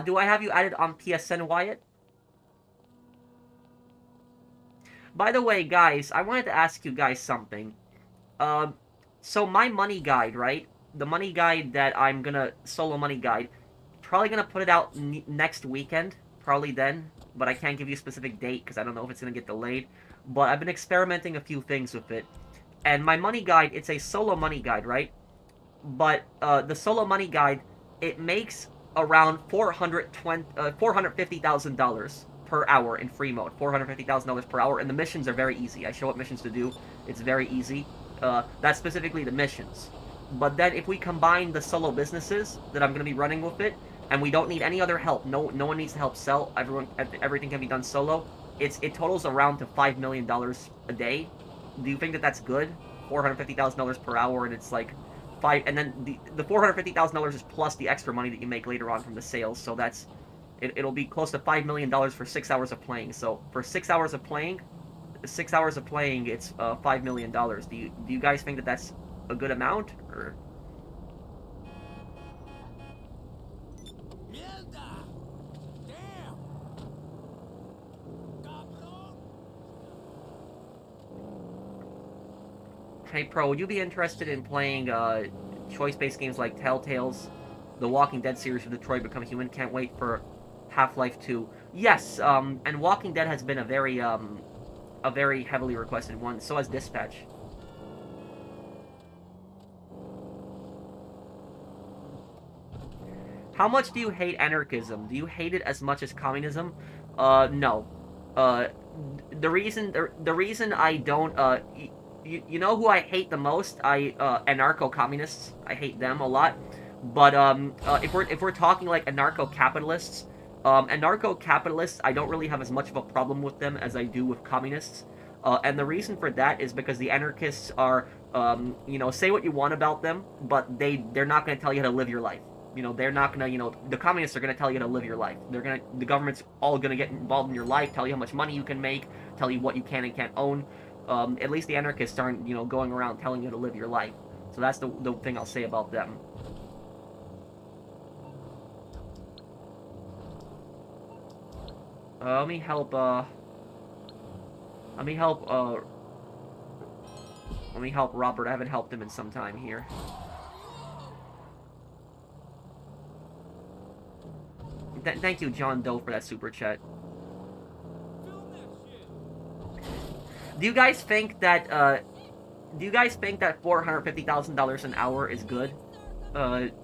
Do I have you added on PSN, Wyatt? By the way, guys, I wanted to ask you guys something. Um, so my money guide, right? The money guide that I'm gonna solo money guide, probably gonna put it out next weekend, probably then. But I can't give you a specific date because I don't know if it's gonna get delayed. But I've been experimenting a few things with it, and my money guide, it's a solo money guide, right? But the solo money guide, it makes around $450,000 per hour in free mode. $450,000 per hour, and the missions are very easy. I show what missions to do. It's very easy. That's specifically the missions. But then if we combine the solo businesses that I'm going to be running with it, and we don't need any other help, no one needs to help sell. Everything can be done solo. It totals around to $5 million a day. Do you think that that's good? $450,000 per hour, and it's like five, and then the $450,000 is plus the extra money that you make later on from the sales. So that's it'll be close to $5 million for 6 hours of playing. So for 6 hours of playing, it's $5 million. Do you guys think that that's a good amount, or?
Mierda! Damn! Cabrón!
Hey, Pro, would you be interested in playing choice-based games like Telltale's The Walking Dead series of Detroit Become Human? Can't wait for Half-Life 2. Yes, and Walking Dead has been a very heavily requested one. So has Dispatch. How much do you hate anarchism? Do you hate it as much as communism? No. The reason I don't, you know who I hate the most? Anarcho-communists. I hate them a lot. But if we're talking like anarcho-capitalists, anarcho-capitalists, I don't really have as much of a problem with them as I do with communists. And the reason for that is because the anarchists are, say what you want about them, but they're not going to tell you how to live your life. They're not gonna, the communists are gonna tell you how to live your life. The government's all gonna get involved in your life, tell you how much money you can make, tell you what you can and can't own. At least the anarchists aren't, going around telling you how to live your life. So that's the thing I'll say about them. Let me help Robert. I haven't helped him in some time here. Thank you, John Doe, for that super chat. Do you guys think that $450,000 an hour is good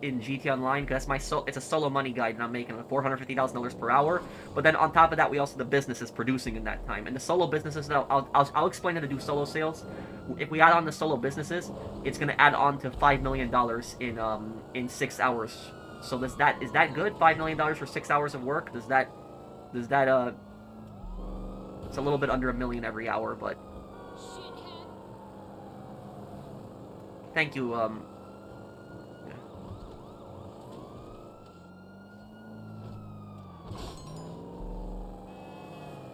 in GT Online? Because it's a solo money guide, and I'm making $450,000 per hour. But then on top of that, we also have the businesses producing in that time, and the solo businesses. Though I'll explain how to do solo sales. If we add on the solo businesses, it's gonna add on to $5 million in 6 hours. So is that good? $5 million for 6 hours of work? Does that it's a little bit under $1 million every hour, but thank you.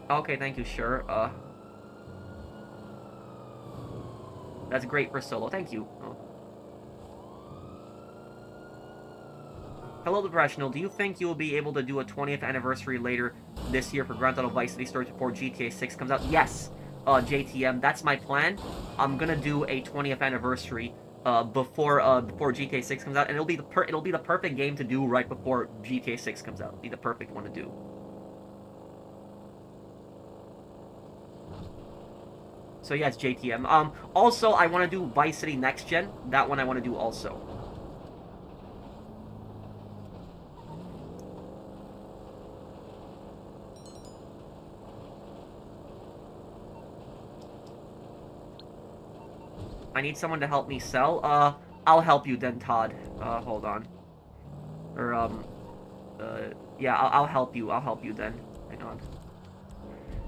Okay, thank you. Sure. That's great for solo. Thank you. Oh. Hello, The Professional. Do you think you will be able to do a 20th anniversary later this year for Grand Theft Auto Vice City Stories before GTA 6 comes out? Yes, JTM. That's my plan. I'm gonna do a 20th anniversary before GTA 6 comes out, and it'll be the perfect game to do right before GTA 6 comes out. It'll be the perfect one to do. So yes, JTM. Also, I want to do Vice City Next Gen. That one I want to do also. I need someone to help me sell. I'll help you then, Todd. Hold on. Or, yeah, I'll help you. I'll help you then. Hang on.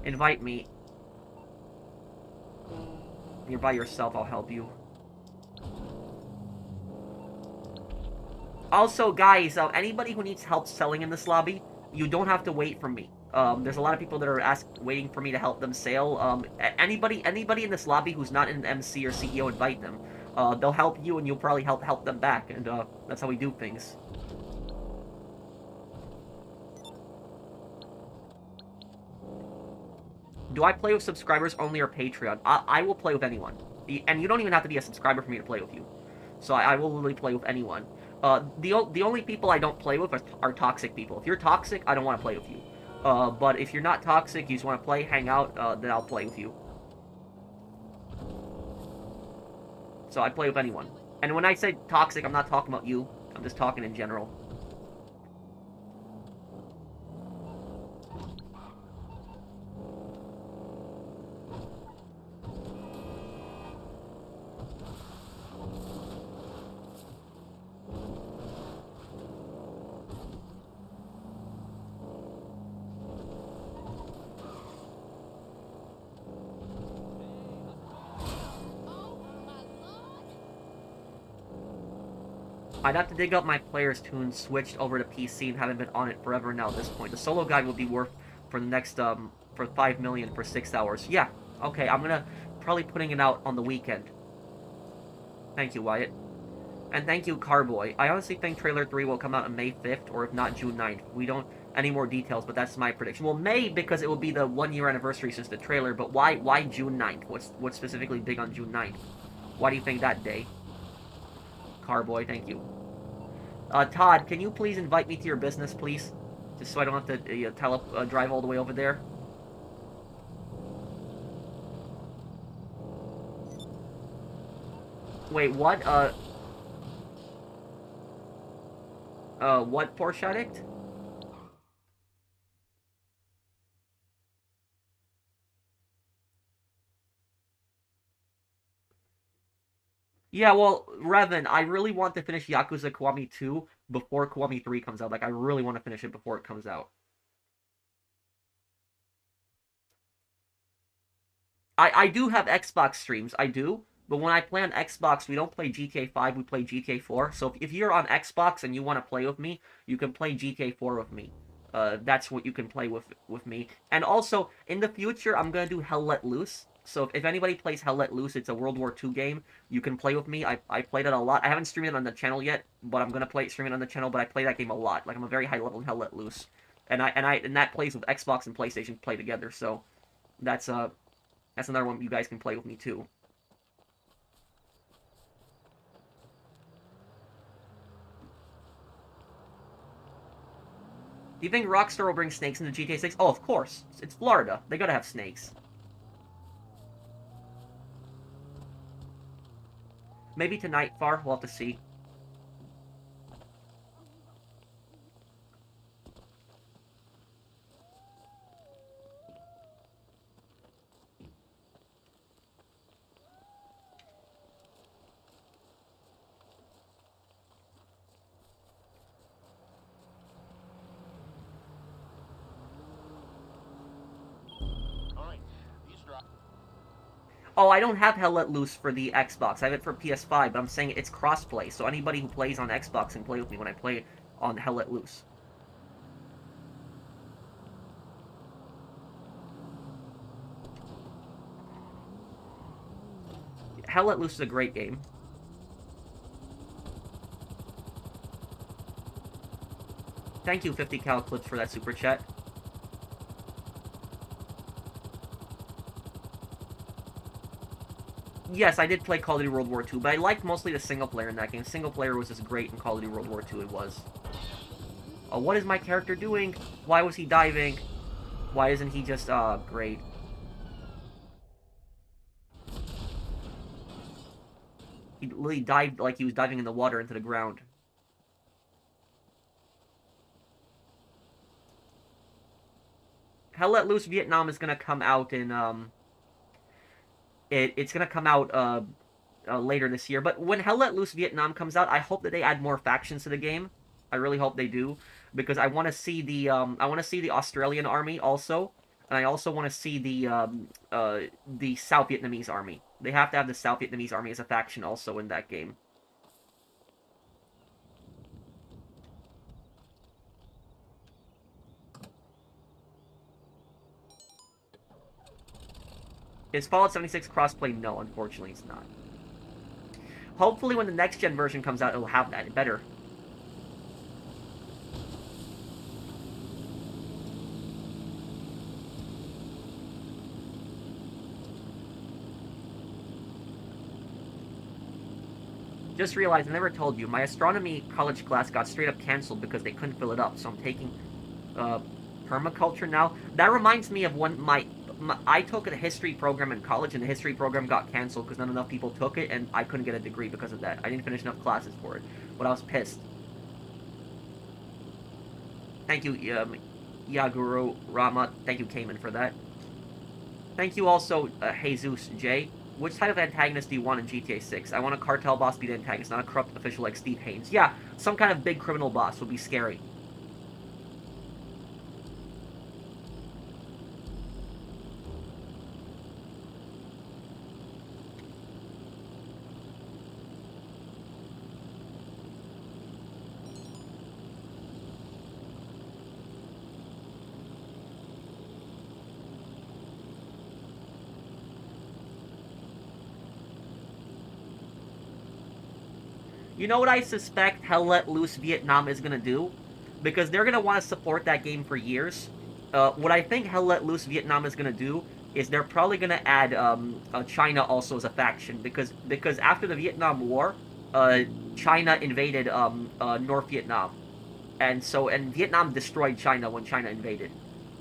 Invite me. You're by yourself, I'll help you. Also, guys, anybody who needs help selling in this lobby, you don't have to wait for me. There's a lot of people that are waiting for me to help them sell. Anybody in this lobby who's not an MC or CEO, invite them. They'll help you, and you'll probably help them back, and that's how we do things. Do I play with subscribers only or Patreon? I will play with anyone. And you don't even have to be a subscriber for me to play with you. So I will literally play with anyone. The only people I don't play with are toxic people. If you're toxic, I don't want to play with you. But if you're not toxic, you just want to play, hang out, then I'll play with you. So I play with anyone. And when I say toxic, I'm not talking about you. I'm just talking in general. I'd have to dig up my player's tune switched over to PC and haven't been on it forever now at this point. The solo guide will be worth for the next, for 5 million for 6 hours. Yeah, okay, I'm gonna probably putting it out on the weekend. Thank you, Wyatt. And thank you, Carboy. I honestly think Trailer 3 will come out on May 5th, or if not, June 9th. We don't any more details, but that's my prediction. Well, May, because it will be the 1-year anniversary since the trailer, but why June 9th? What's specifically big on June 9th? Why do you think that day? Carboy, thank you. Todd, can you please invite me to your business, please? Just so I don't have to drive all the way over there. Wait, what? What, Porsche Addict? Yeah, well, Revan, I really want to finish Yakuza Kiwami 2 before Kiwami 3 comes out. Like, I really want to finish it before it comes out. I do have Xbox streams, I do. But when I play on Xbox, we don't play GTA 5, we play GTA 4. So if you're on Xbox and you want to play with me, you can play GTA 4 with me. That's what you can play with me. And also, in the future, I'm going to do Hell Let Loose. So if anybody plays Hell Let Loose, it's a World War II game. You can play with me. I played it a lot. I haven't streamed it on the channel yet, but I'm going to stream it on the channel, but I play that game a lot. Like, I'm a very high level in Hell Let Loose. And that plays with Xbox and PlayStation play together, so that's another one you guys can play with me too. Do you think Rockstar will bring snakes into GTA 6? Oh, of course. It's Florida. They gotta have snakes. Maybe tonight, Far. We'll have to see. Oh, I don't have Hell Let Loose for the Xbox. I have it for PS5, but I'm saying it's crossplay, so anybody who plays on Xbox can play with me when I play on Hell Let Loose. Hell Let Loose is a great game. Thank you, 50 Cal Clips, for that super chat. Yes, I did play Call of Duty World War II, but I liked mostly the single player in that game. Single player was just great in Call of Duty World War II, it was. What is my character doing? Why was he diving? Why isn't he just, great? He literally dived like he was diving in the water into the ground. Hell Let Loose Vietnam is gonna come out in, it's gonna come out, later this year. But when Hell Let Loose Vietnam comes out, I hope that they add more factions to the game. I really hope they do, because I want to see the Australian army also, and I also want to see the South Vietnamese army. They have to have the South Vietnamese army as a faction also in that game. Is Fallout 76 crossplay? No, unfortunately it's not. Hopefully when the next gen version comes out, it'll have that better. Just realized, I never told you, my astronomy college class got straight up canceled because they couldn't fill it up, so I'm taking permaculture now. That reminds me of when I took a history program in college, and the history program got canceled because not enough people took it, and I couldn't get a degree because of that. I didn't finish enough classes for it, but I was pissed. Thank you, Yaguru Rama. Thank you, Cayman, for that. Thank you also, Jesus J. Which type of antagonist do you want in GTA 6? I want a cartel boss be the antagonist, not a corrupt official like Steve Haynes. Yeah, some kind of big criminal boss would be scary. You know what I suspect Hell Let Loose Vietnam is going to do? Because they're going to want to support that game for years. What I think Hell Let Loose Vietnam is going to do is they're probably going to add China also as a faction. Because after the Vietnam War, China invaded North Vietnam. And Vietnam destroyed China when China invaded.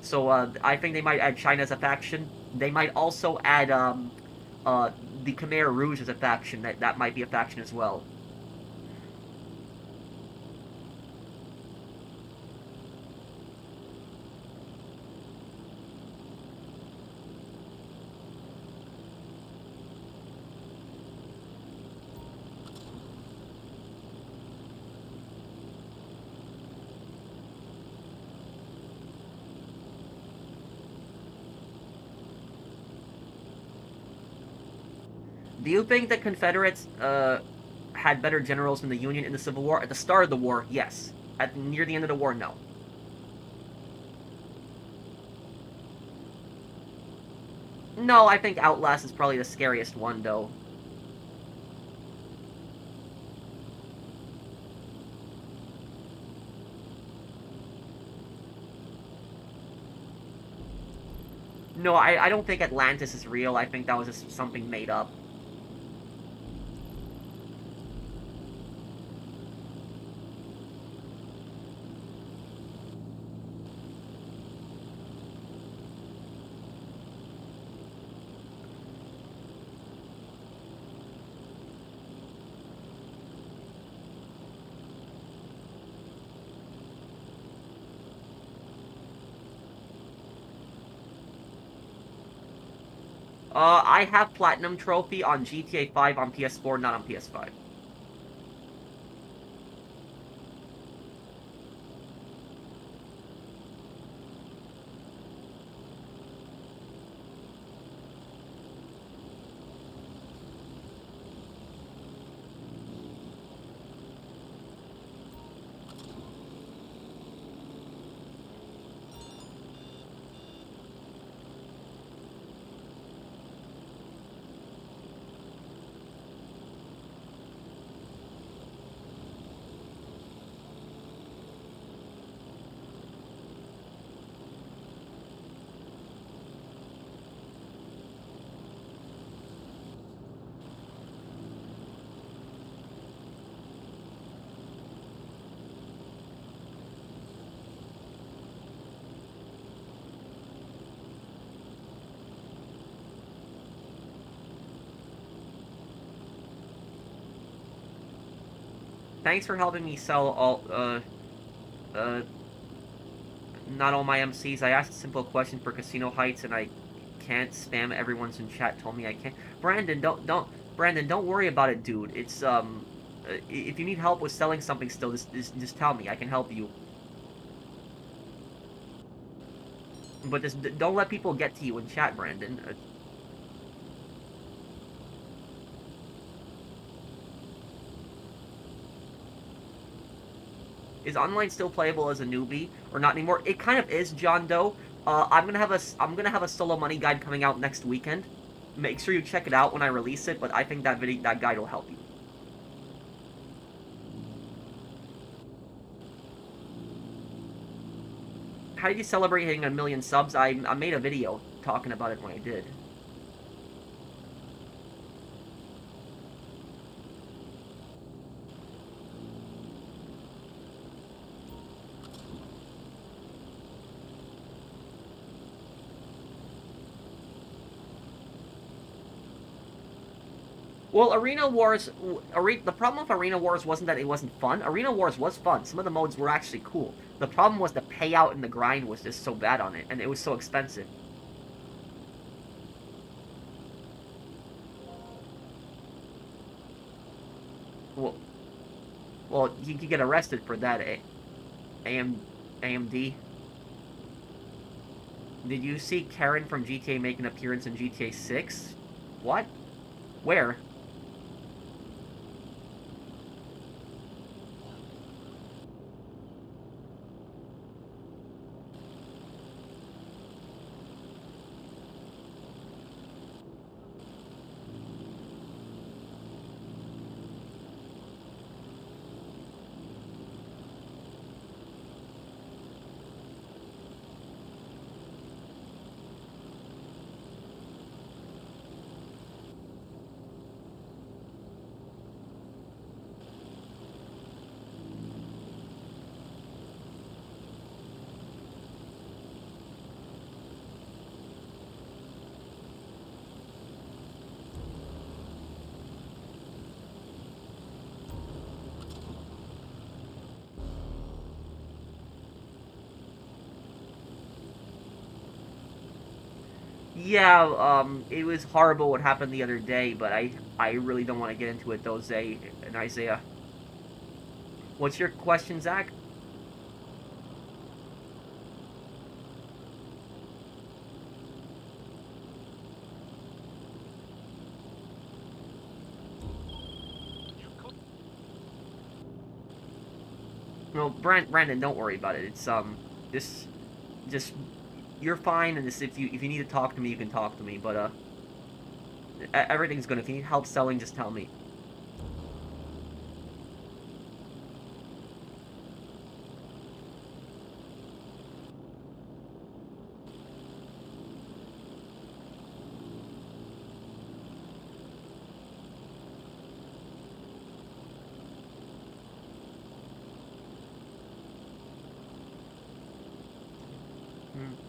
So I think they might add China as a faction. They might also add the Khmer Rouge as a faction. That might be a faction as well. Do you think the Confederates had better generals than the Union in the Civil War? At the start of the war, yes. Near the end of the war, no. No, I think Outlast is probably the scariest one, though. No, I don't think Atlantis is real. I think that was just something made up. I have Platinum Trophy on GTA 5 on PS4, not on PS5. Thanks for helping me sell not all my MCs. I asked a simple question for Casino Heights, and I can't spam everyone's in chat told me I can't. Brandon, Brandon, don't worry about it, dude. It's if you need help with selling something still, just tell me. I can help you. But just don't let people get to you in chat, Brandon. Is online still playable as a newbie or not anymore? It kind of is, John Doe. I'm gonna have a solo money guide coming out next weekend. Make sure you check it out when I release it. But I think that guide will help you. How did you celebrate hitting 1,000,000 subs? I made a video talking about it when I did. Well, Arena Wars, the problem with Arena Wars wasn't that it wasn't fun. Arena Wars was fun. Some of the modes were actually cool. The problem was the payout and the grind was just so bad on it, and it was so expensive. Well, you could get arrested for that, AMD. Did you see Karen from GTA make an appearance in GTA 6? What? Where? Yeah, it was horrible what happened the other day, but I really don't want to get into it, though, Zay and Isaiah. What's your question, Zach? No, Brandon, don't worry about it. It's just you're fine, and just if you need to talk to me, you can talk to me. But everything's good. If you need help selling, just tell me.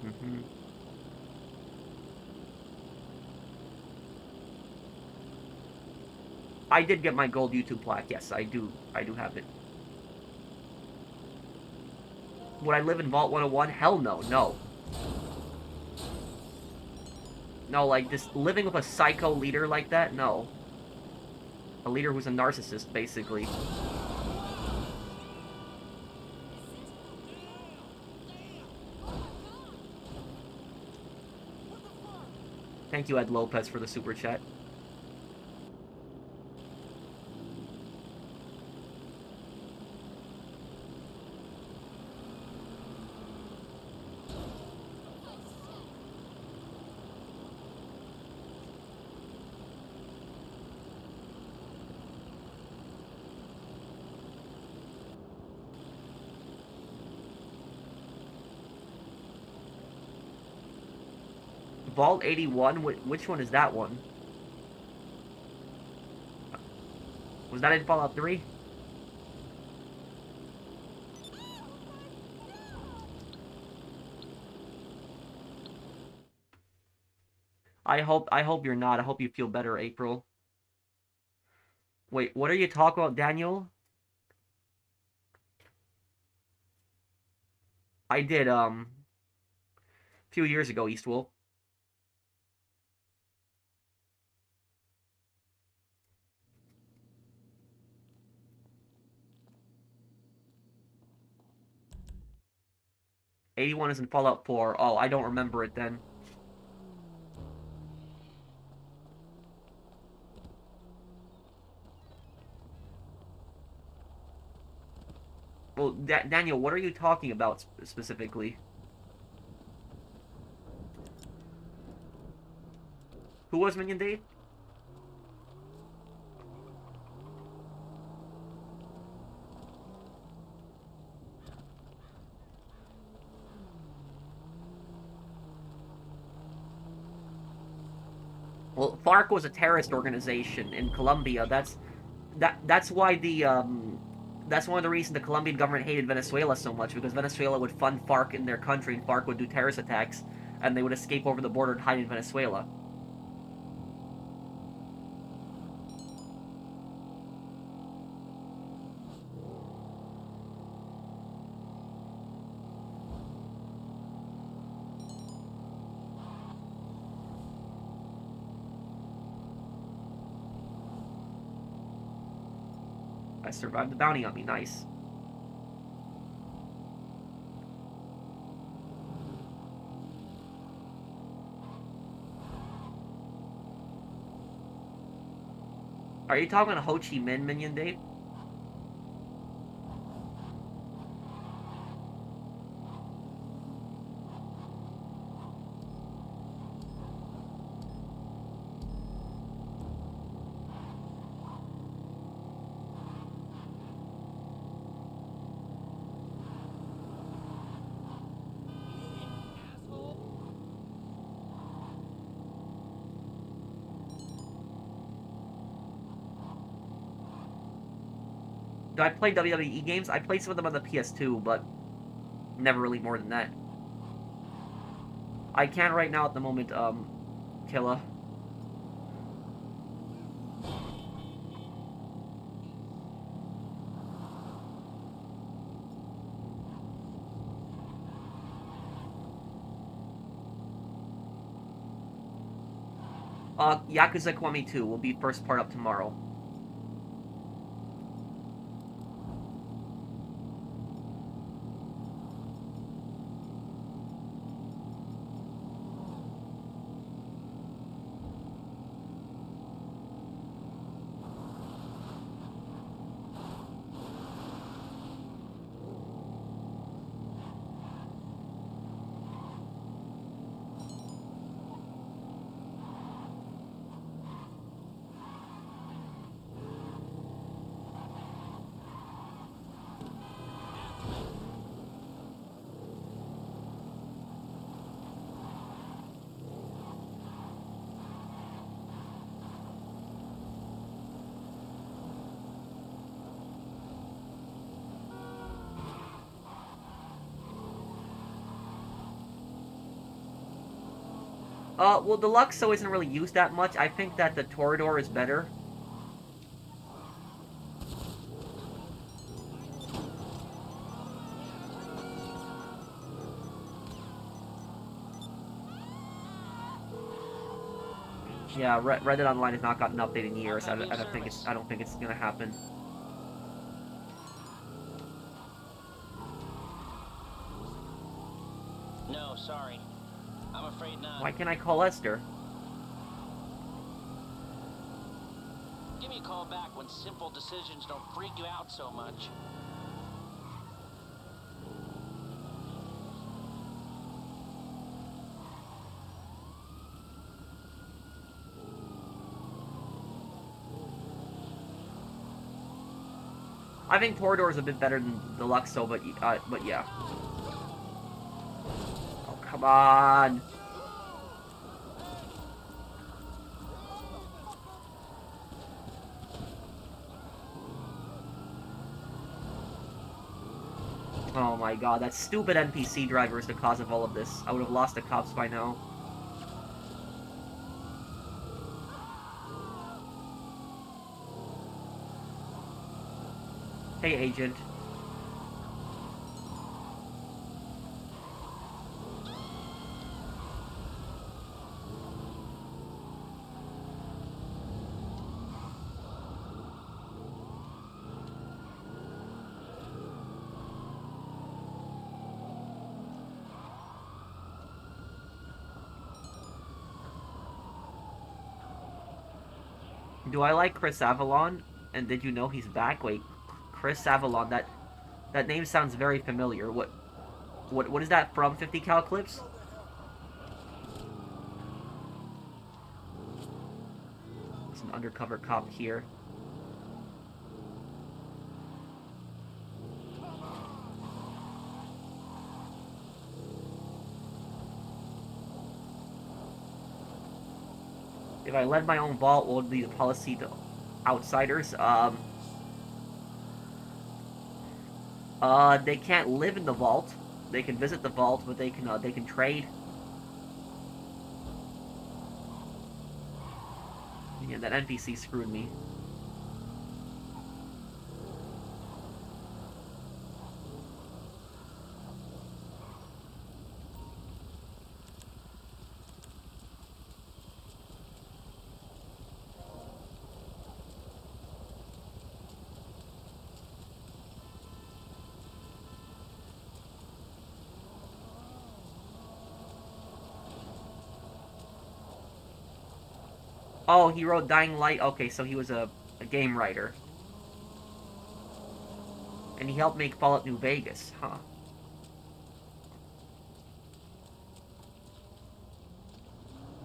Mm-hmm. I did get my gold YouTube plaque. Yes, I do. I do have it. Would I live in Vault 101? Hell no, no. No, like, just living with a psycho leader like that? No. A leader who's a narcissist, basically. Thank you, Ed Lopez, for the super chat. Vault 81? Which one is that one? Was that in Fallout 3? I hope you're not. I hope you feel better, April. Wait, what are you talking about, Daniel? I did, a few years ago, Eastwolf. 81 is in Fallout 4. Oh, I don't remember it then. Well, Daniel, what are you talking about specifically? Who was Minion Dave? Well, FARC was a terrorist organization in Colombia. That's why that's one of the reasons the Colombian government hated Venezuela so much, because Venezuela would fund FARC in their country, and FARC would do terrorist attacks, and they would escape over the border and hide in Venezuela. I survived the bounty on me. Nice. Are you talking about Ho Chi Minh, Minion Dave? Do I play WWE games? I played some of them on the PS2, but never really more than that. I can right now at the moment, Killa. Yakuza Kiwami 2 will be first part up tomorrow. Well, Deluxo isn't really used that much. I think that the Torador is better. Yeah, Reddit Online has not gotten an update in years. I don't think it's gonna happen.
No, sorry. I'm afraid not.
Why can't I call Esther?
Give me a call back when simple decisions don't freak you out so much.
I think Torador is a bit better than Deluxo, but yeah. Oh, come on. Oh my god, that stupid NPC driver is the cause of all of this. I would have lost the cops by now. Hey, Agent. Do I like Chris Avalon? And did you know he's back? Wait, Chris Avalon. That name sounds very familiar. What is that from? 50 Cal Clips? There's an undercover cop here. If I led my own vault, what would be the policy to outsiders? They can't live in the vault. They can visit the vault, but they can trade. Yeah, that NPC screwed me. Oh, he wrote Dying Light. Okay, so he was a game writer. And he helped make Fallout New Vegas, huh?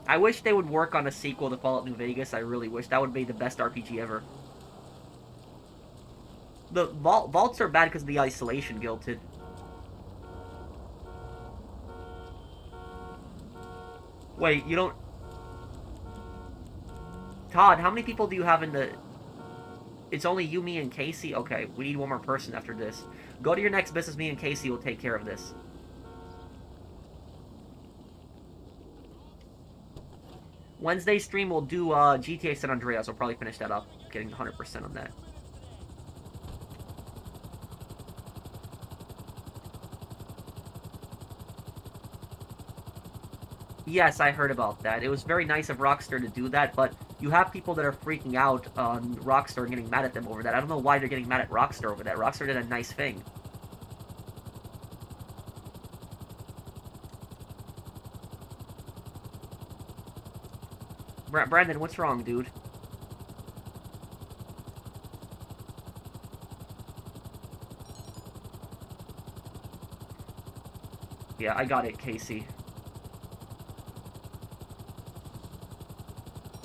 I wish they would work on a sequel to Fallout New Vegas. I really wish. That would be the best RPG ever. The vaults are bad because of the isolation, Guilted. Wait, you don't... Todd, how many people do you have in the... It's only you, me, and Casey? Okay, we need one more person after this. Go to your next business, me and Casey will take care of this. Wednesday stream we'll do GTA San Andreas. We'll probably finish that up, getting 100% on that. Yes, I heard about that. It was very nice of Rockstar to do that, but you have people that are freaking out on Rockstar and getting mad at them over that. I don't know why they're getting mad at Rockstar over that. Rockstar did a nice thing. Brandon, what's wrong, dude? Yeah, I got it, Casey.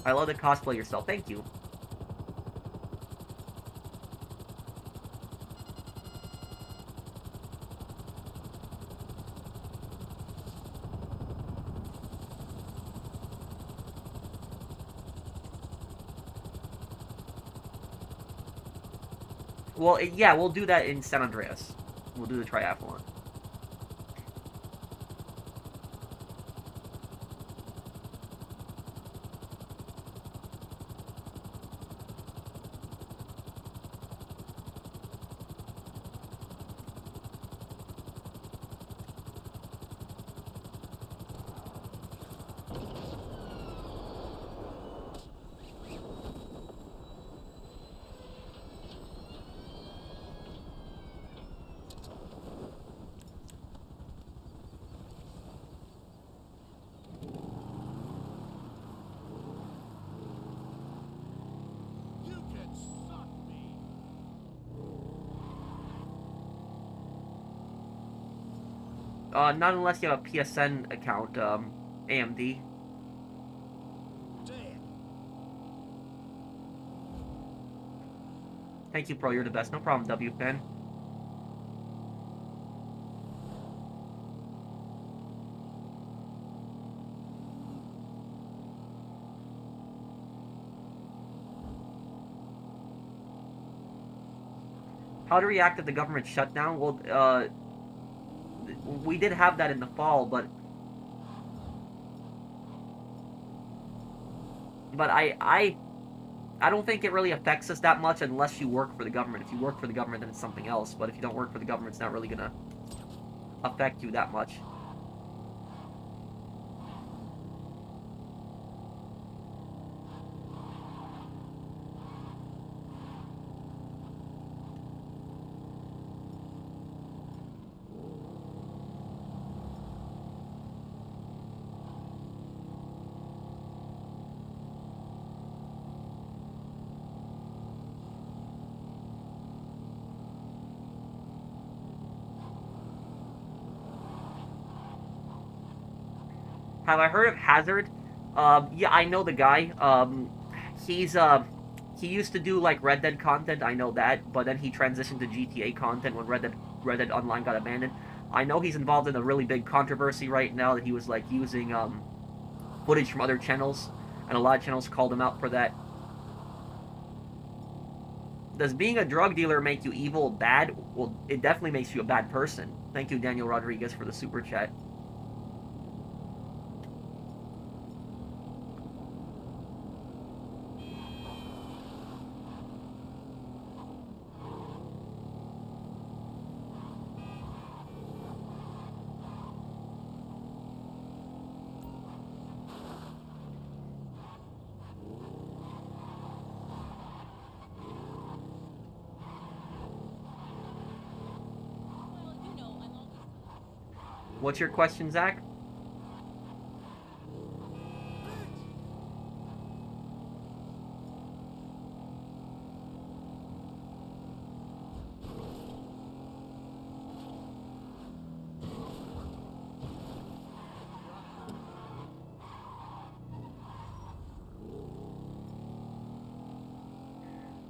I love the cosplay yourself. Thank you. Well, yeah, we'll do that in San Andreas. We'll do the triathlon.
You can suck me.
Not unless you have a PSN account, AMD.
Dead.
Thank you, Pro. You're the best. No problem, WPen. How to react if the government shutdown? Well, we did have that in the fall, but I don't think it really affects us that much unless you work for the government. If you work for the government, then it's something else. But if you don't work for the government, it's not really gonna affect you that much. Have I heard of Hazard? Yeah, I know the guy. He's he used to do like Red Dead content. I know that, but then he transitioned to GTA content when Red Dead Online got abandoned. I know he's involved in a really big controversy right now that he was like using footage from other channels, and a lot of channels called him out for that. Does being a drug dealer make you evil, bad? Well, it definitely makes you a bad person. Thank you, Daniel Rodriguez, for the super chat. What's your question, Zach?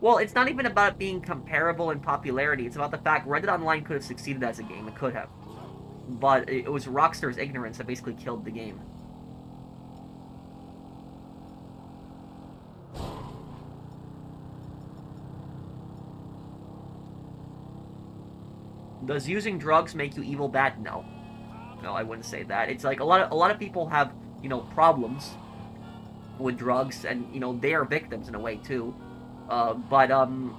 Well, it's not even about being comparable in popularity. It's about the fact Red Dead Online could have succeeded as a game. It could have. But it was Rockstar's ignorance that basically killed the game. Does using drugs make you evil, bad? No. No, I wouldn't say that. It's like a lot of people have, problems with drugs, and they are victims in a way too. But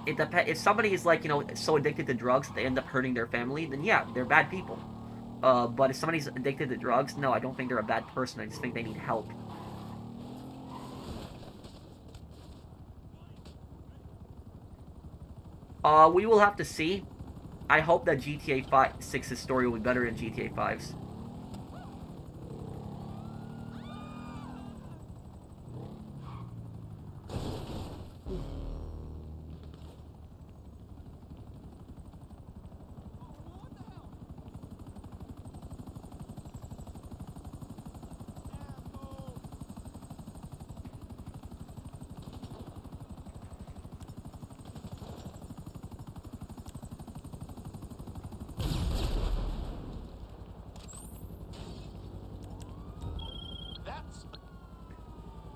it depends. If somebody is like so addicted to drugs that they end up hurting their family, then yeah, they're bad people. But if somebody's addicted to drugs, no, I don't think they're a bad person. I just think they need help. We will have to see. I hope that GTA 6's story will be better than GTA 5's.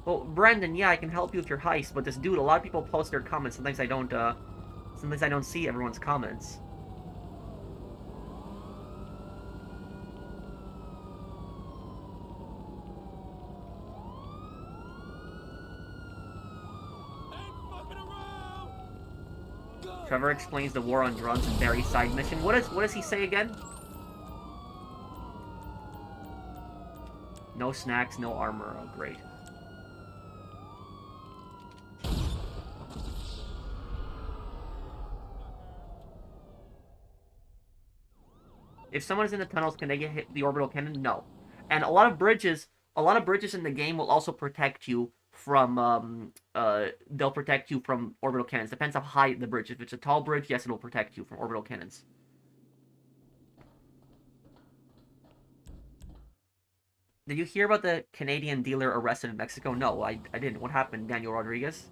Well, Brandon, yeah, I can help you with your heist, but this dude, a lot of people post their comments. Sometimes I don't see everyone's comments. Trevor explains the war on drugs in Barry's side mission. What does he say again? No snacks, no armor. Oh, great. If someone is in the tunnels, can they get hit the orbital cannon? No. And a lot of bridges in the game will also protect you from they'll protect you from orbital cannons. Depends how high the bridge is. If it's a tall bridge, yes, it'll protect you from orbital cannons. Did you hear about the Canadian dealer arrested in Mexico? No, I didn't. What happened, Daniel Rodriguez?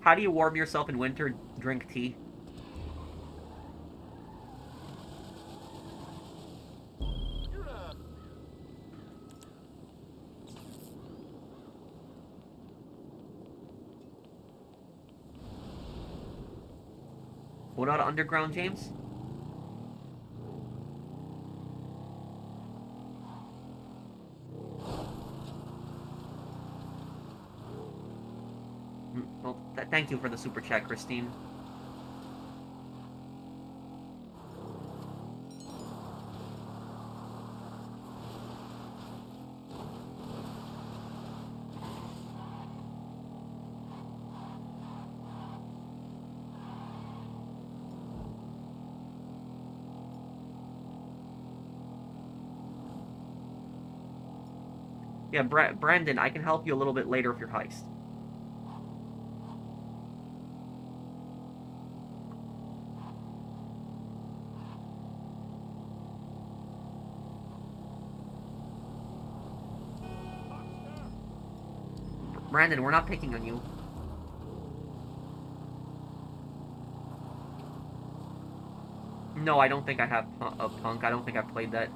How do you warm yourself in winter? Drink tea. What about underground, James? Well, thank you for the super chat, Christine. Yeah, Brandon, I can help you a little bit later with your heist. Brandon, we're not picking on you. No, I don't think I have a Punk. I don't think I've played that.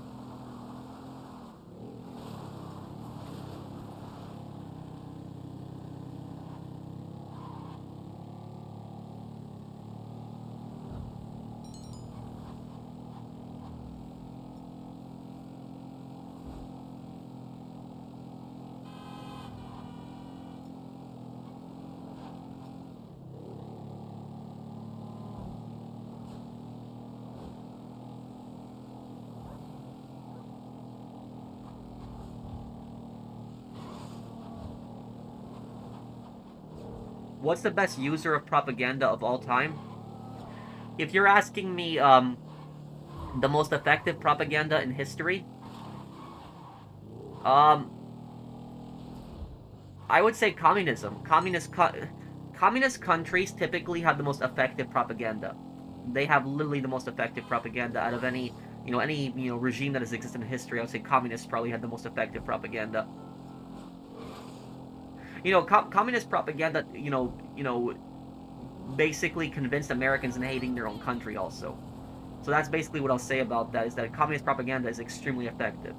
What's the best user of propaganda of all time? If you're asking me, the most effective propaganda in history, um, I would say communism. Communist countries typically have the most effective propaganda. They have literally the most effective propaganda out of any regime that has existed in history. I would say communists probably had the most effective propaganda. Communist propaganda, basically convinced Americans in hating their own country also. So that's basically what I'll say about that, is that communist propaganda is extremely effective.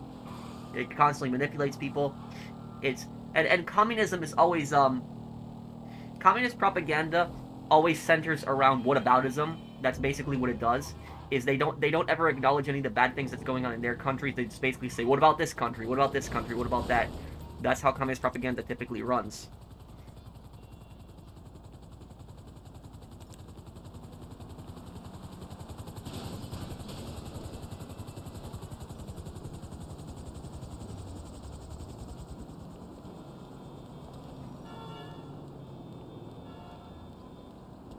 It constantly manipulates people. And communism is always communist propaganda always centers around whataboutism. That's basically what it does. Is they don't ever acknowledge any of the bad things that's going on in their countries. They just basically say, what about this country? What about this country? What about that? That's how communist propaganda typically runs.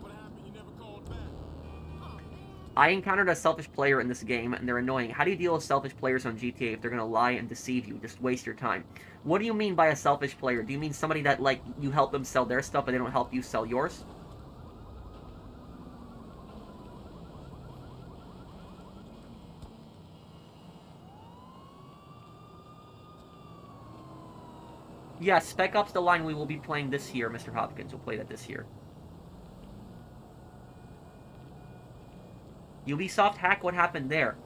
What happened? You never called back.
I encountered a selfish player in this game, and they're annoying. How do you deal with selfish players on GTA if they're gonna lie and deceive you? Just waste your time. What do you mean by a selfish player? Do you mean somebody that, like, you help them sell their stuff, but they don't help you sell yours? Yeah, Spec Ops The Line we will be playing this year, Mr. Hopkins. We'll play that this year. Ubisoft hack? What happened there?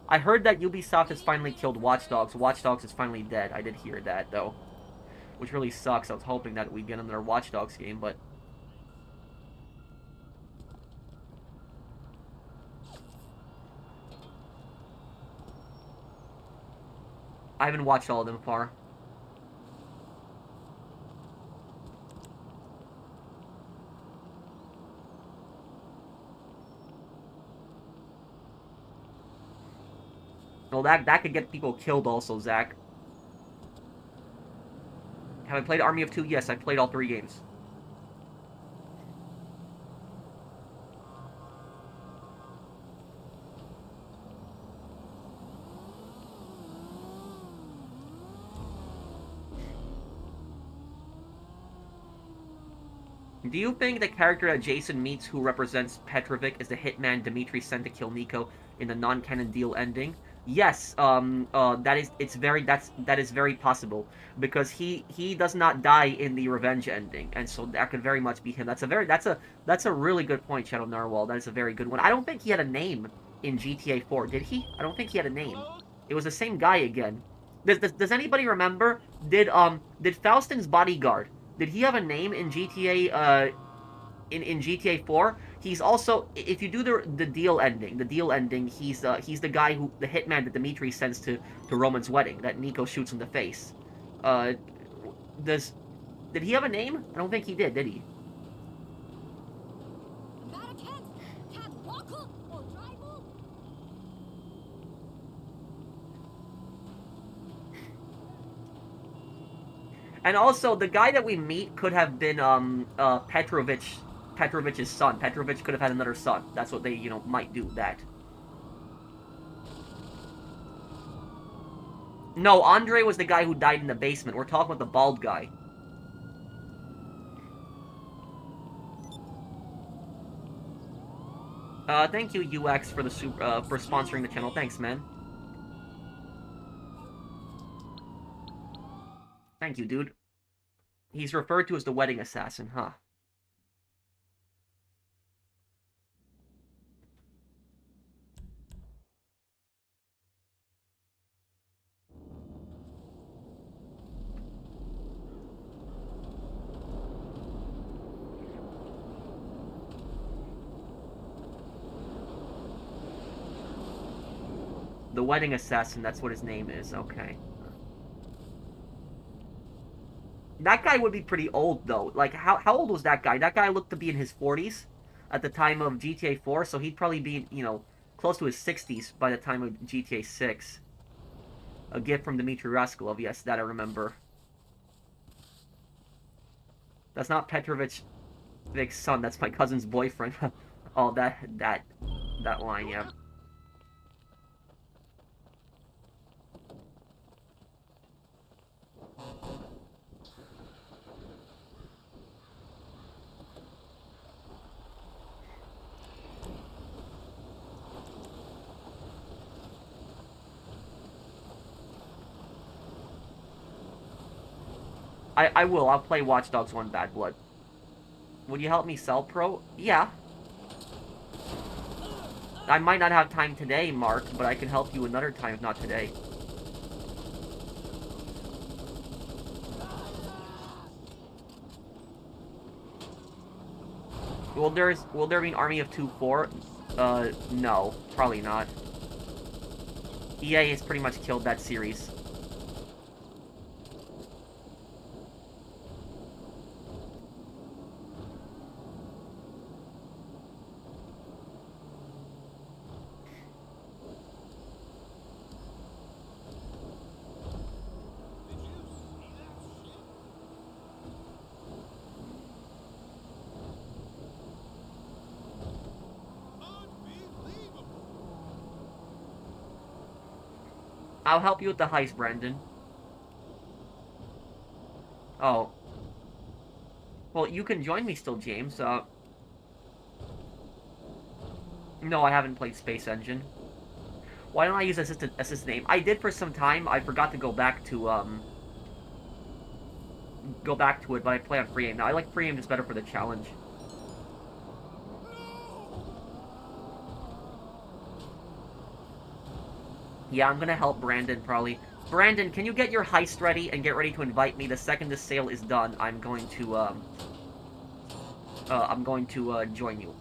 I heard that Ubisoft has finally killed Watch Dogs. Watch Dogs is finally dead. I did hear that, though. Which really sucks. I was hoping that we'd get another Watch Dogs game, but... I haven't watched all of them far. Well, that could get people killed also, Zach. Have I played Army of Two? Yes, I played all 3 games. Do you think the character that Jason meets who represents Petrovic is the hitman Dmitri sent to kill Nico in the non-canon deal ending? Yes, that is very possible, because he does not die in the revenge ending, and so that could very much be him. That's a really good point, Shadow Narwhal. That is a very good one. I don't think he had a name in GTA 4, did he? I don't think he had a name. It was the same guy again. Does anybody remember? Did Faustin's bodyguard, did he have a name in GTA in GTA 4? He's also, if you do the deal ending, he's the guy who, the hitman that Dimitri sends to Roman's wedding, that Nico shoots in the face. Did he have a name? I don't think he did he? And also, the guy that we meet could have been Petrovic's son. Petrovic could have had another son. That's what they, might do, that. No, Andre was the guy who died in the basement. We're talking about the bald guy. Thank you, UX, for the for sponsoring the channel. Thanks, man. Thank you, dude. He's referred to as the wedding assassin, huh? The wedding assassin, that's what his name is. Okay. That guy would be pretty old, though. Like, how old was that guy? That guy looked to be in his 40s at the time of GTA 4, so he'd probably be, you know, close to his 60s by the time of GTA 6. A gift from Dmitry Raskolov, yes, that I remember. That's not Petrovich Vic's son, that's my cousin's boyfriend. Oh, that line, yeah. I will. I'll play Watch Dogs 1 Bad Blood. Would you help me sell Pro? Yeah. I might not have time today, Mark, but I can help you another time if not today. Will there be an army of 2-4? No. Probably not. EA has pretty much killed that series. I'll help you with the heist, Brandon. Oh. Well, you can join me still, James. No, I haven't played Space Engine. Why don't I use assistant name? I did for some time. I forgot to go back to it, but I play on free aim now. I like free aim just better for the challenge. Yeah, I'm gonna help Brandon, probably. Brandon, can you get your heist ready and get ready to invite me? The second this sale is done, I'm going to join you.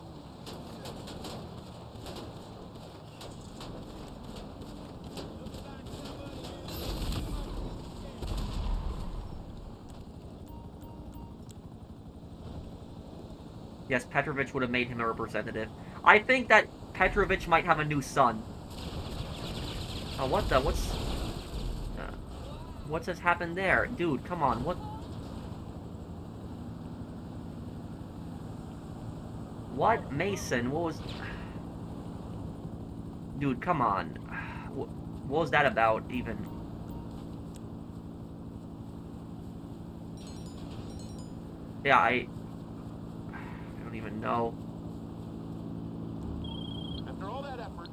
Yes, Petrovich would have made him a representative. I think that Petrovich might have a new son. Oh, what's just happened there? Dude, come on, What? Mason, what was... Dude, come on. What was that about, even? Yeah, I don't even know.
After all that effort...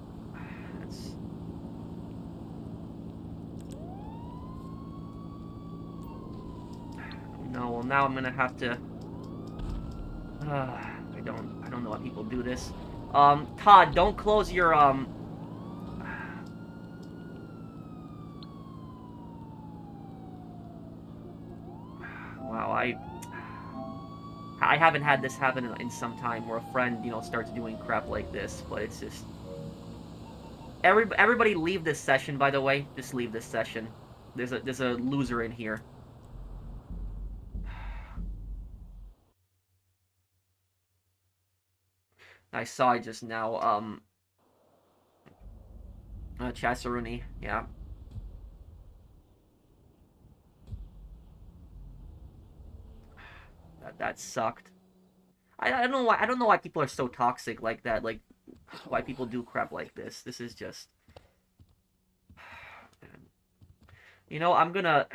No, well now I'm gonna have to... I don't know how people do this. Todd, don't close your, Wow, I haven't had this happen in some time where a friend, you know, starts doing crap like this, but it's just... Everybody leave this session, by the way. Just leave this session. There's a loser in here. I saw it just now, Chasaruni, yeah. That sucked. I don't know why people are so toxic like that, like, why people do crap like this. This is just... You know, I'm gonna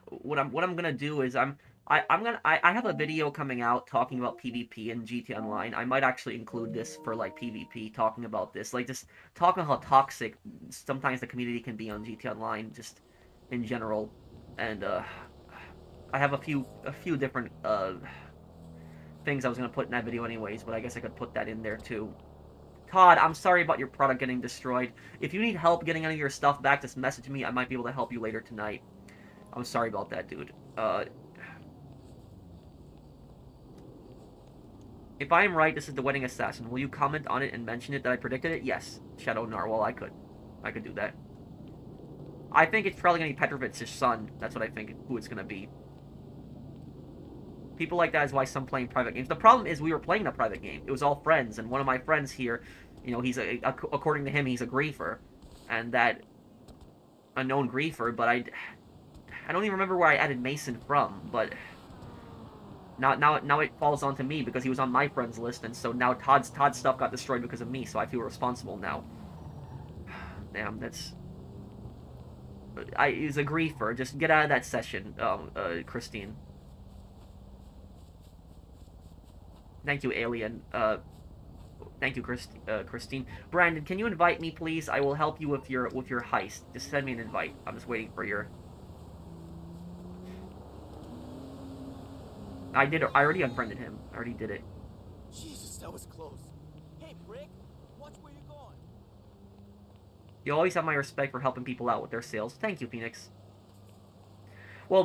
what I'm gonna do is I have a video coming out talking about PvP and GT Online. I might actually include this for like PvP, talking about this, like just talking how toxic sometimes the community can be on GT Online, just in general. And I have a few different things I was gonna put in that video anyways, but I guess I could put that in there too. Todd, I'm sorry about your product getting destroyed. If you need help getting any of your stuff back, just message me. I might be able to help you later tonight. I'm sorry about that, dude. If I am right, this is the wedding assassin. Will you comment on it and mention it that I predicted it? Yes, Shadow Narwhal, I could. I could do that. I think it's probably going to be Petrovich's son. That's what I think who it's going to be. People like that is why some playing private games. The problem is we were playing a private game. It was all friends, and one of my friends here, you know, according to him, he's a griefer. And that unknown griefer, but I don't even remember where I added Mason from, but now it falls onto me because he was on my friends list, and so now Todd's stuff got destroyed because of me, so I feel responsible now. Damn, that's... he's a griefer. Just get out of that session, Christine. Thank you, Alien. Thank you, Christine. Brandon, can you invite me, please? I will help you with your heist. Just send me an invite. I'm just waiting for your... I already unfriended him. I already did it.
Jesus, that was close. Hey, prick, watch where you're going.
You always have my respect for helping people out with their sales. Thank you, Phoenix. Well,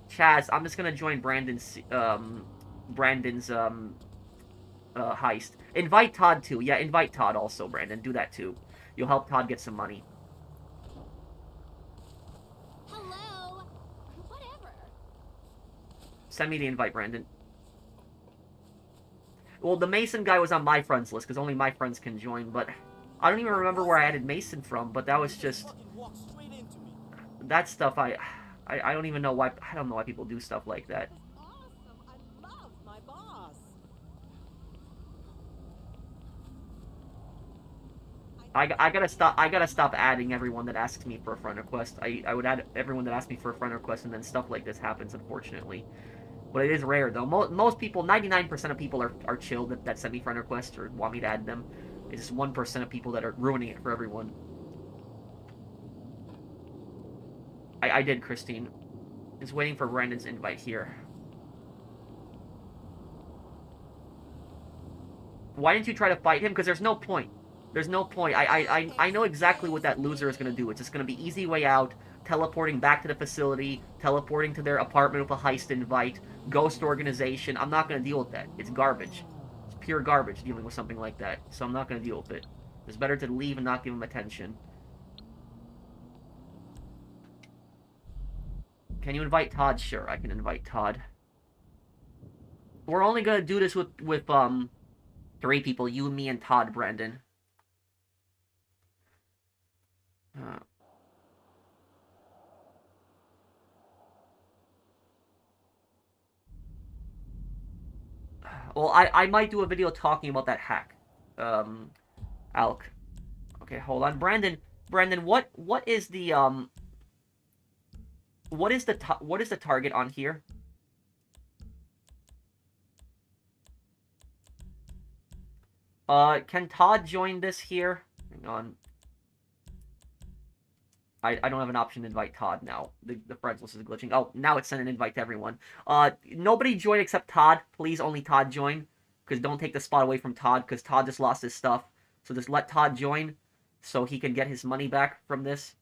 Chaz, I'm just gonna join Brandon's heist. Invite Todd too. Yeah, invite Todd also, Brandon. Do that too. You'll help Todd get some money.
Hello? Whatever.
Send me the invite, Brandon. Well, the Mason guy was on my friends list, because only my friends can join, but... I don't even remember where I added Mason from, but that was just... That stuff, I don't even know why... I don't know why people do stuff like that.
Awesome. I love my boss.
I gotta stop adding everyone that asks me for a friend request. I would add everyone that asks me for a friend request, and then stuff like this happens, unfortunately. But it is rare, though. Most people, 99% of people are chill that send me friend requests or want me to add them. It's just 1% of people that are ruining it for everyone. I did, Christine. Just waiting for Brandon's invite here. Why didn't you try to fight him? Because there's no point. There's no point. I know exactly what that loser is going to do. It's just going to be easy way out, teleporting back to the facility, teleporting to their apartment with a heist invite, ghost organization. I'm not going to deal with that. It's garbage. It's pure garbage dealing with something like that. So I'm not going to deal with it. It's better to leave and not give him attention. Can you invite Todd? Sure, I can invite Todd. We're only going to do this with 3 people. You, me, and Todd, Brandon. Well, I might do a video talking about that hack. Alk. Okay, hold on. Brandon, what is the what is the target on here? Can Todd join this here? Hang on. I don't have an option to invite Todd now. The friends list is glitching. Oh, now it's sent an invite to everyone. Nobody join except Todd. Please, only Todd join. Because don't take the spot away from Todd, because Todd just lost his stuff. So just let Todd join, so he can get his money back from this.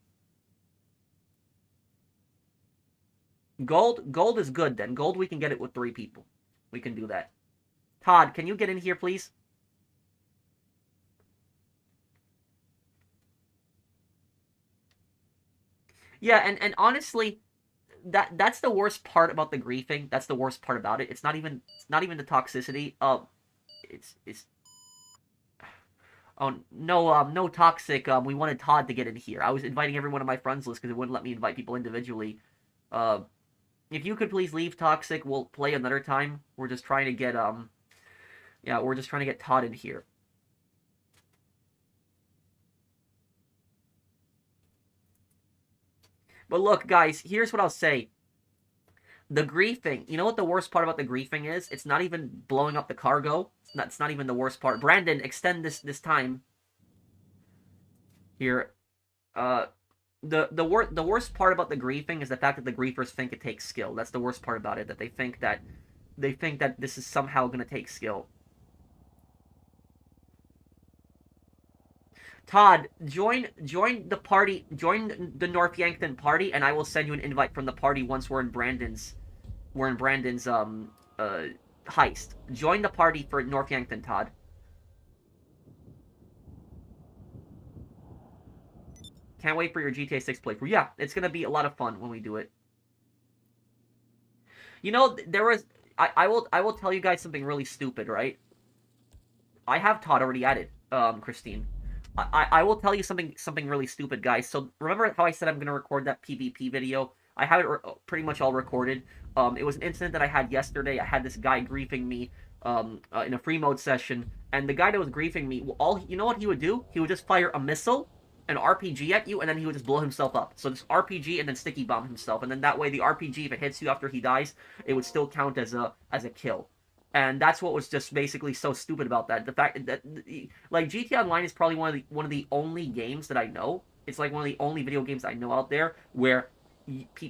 Gold is good then. Gold, we can get it with 3 people. We can do that. Todd, can you get in here, please? Yeah, and honestly, that's the worst part about the griefing. That's the worst part about it. It's not even the toxicity. It's oh no toxic. We wanted Todd to get in here. I was inviting everyone on my friends list because it wouldn't let me invite people individually. If you could please leave toxic, we'll play another time. We're just trying to get yeah, we're just trying to get Todd in here. But look, guys, here's what I'll say. The griefing, you know what the worst part about the griefing is? It's not even blowing up the cargo. It's not even the worst part. Brandon, extend this time. Here. The worst part about the griefing is the fact that the griefers think it takes skill. That's the worst part about it, that they think that this is somehow going to take skill. Todd, join the party, join the North Yankton party, and I will send you an invite from the party once we're in Brandon's heist. Join the party for North Yankton, Todd. Can't wait for your GTA 6 playthrough. Yeah, it's gonna be a lot of fun when we do it. You know, there was I will tell you guys something really stupid, right? I have Todd already added, Christine. I will tell you something really stupid, guys. So remember how I said I'm gonna record that PvP video? I have it pretty much all recorded. It was an incident that I had yesterday. I had this guy griefing me in a free mode session, and the guy that was griefing me, you know what he would do? He would just fire a missile, an RPG at you, and then he would just blow himself up. So this RPG and then sticky bomb himself, and then that way the RPG, if it hits you after he dies, it would still count as a kill. And that's what was just basically so stupid about that. The fact that, like, GTA Online is probably one of the only games that I know. It's like one of the only video games I know out there where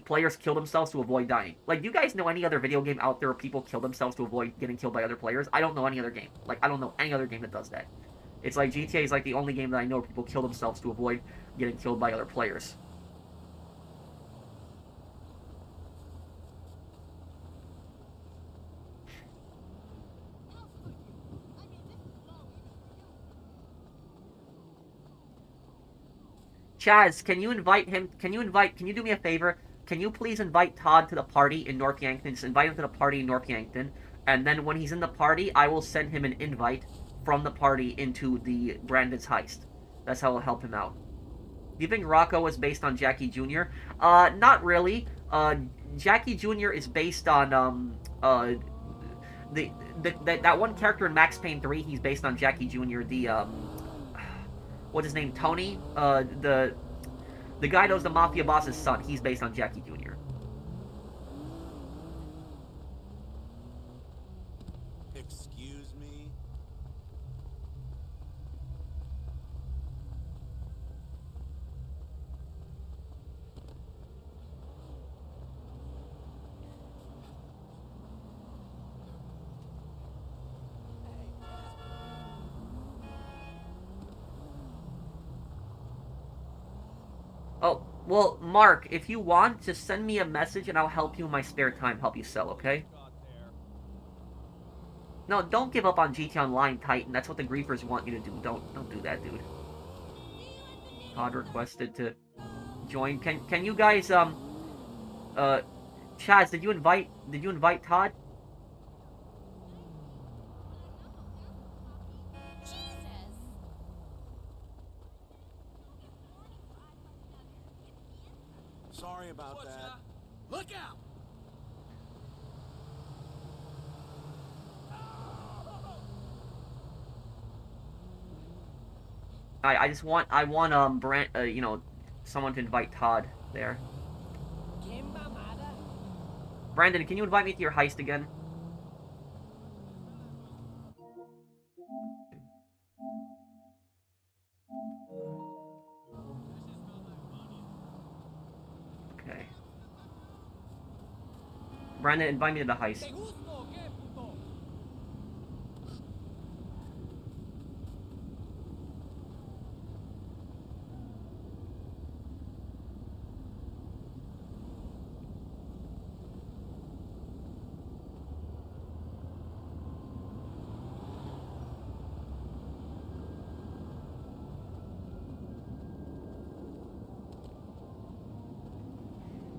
players kill themselves to avoid dying. Like, do you guys know any other video game out there where people kill themselves to avoid getting killed by other players? I don't know any other game. Like, I don't know any other game that does that. It's like GTA is like the only game that I know where people kill themselves to avoid getting killed by other players. Chaz, can you invite him? Can you do me a favor? Can you please invite Todd to the party in North Yankton? Just invite him to the party in North Yankton. And then when he's in the party, I will send him an invite from the party into the Brandon's heist. That's how I'll help him out. Do you think Rocco was based on Jackie Jr.? Not really. Jackie Jr. is based on, that one character in Max Payne 3, he's based on Jackie Jr., what's his name, Tony? The guy that was the mafia boss's son, he's based on Jackie Jr.
Excuse me?
Oh, well, Mark, if you want, just send me a message and I'll help you in my spare time, help you sell, okay? No, don't give up on GTA Online, Titan. That's what the griefers want you to do. Don't do that, dude. Todd requested to join. Can you guys, Chaz, did you invite Todd?
Sorry about that. Look out!
I want you know, someone to invite Todd there. Brandon, can you invite me to your heist again? Okay. Brandon, invite me to the heist.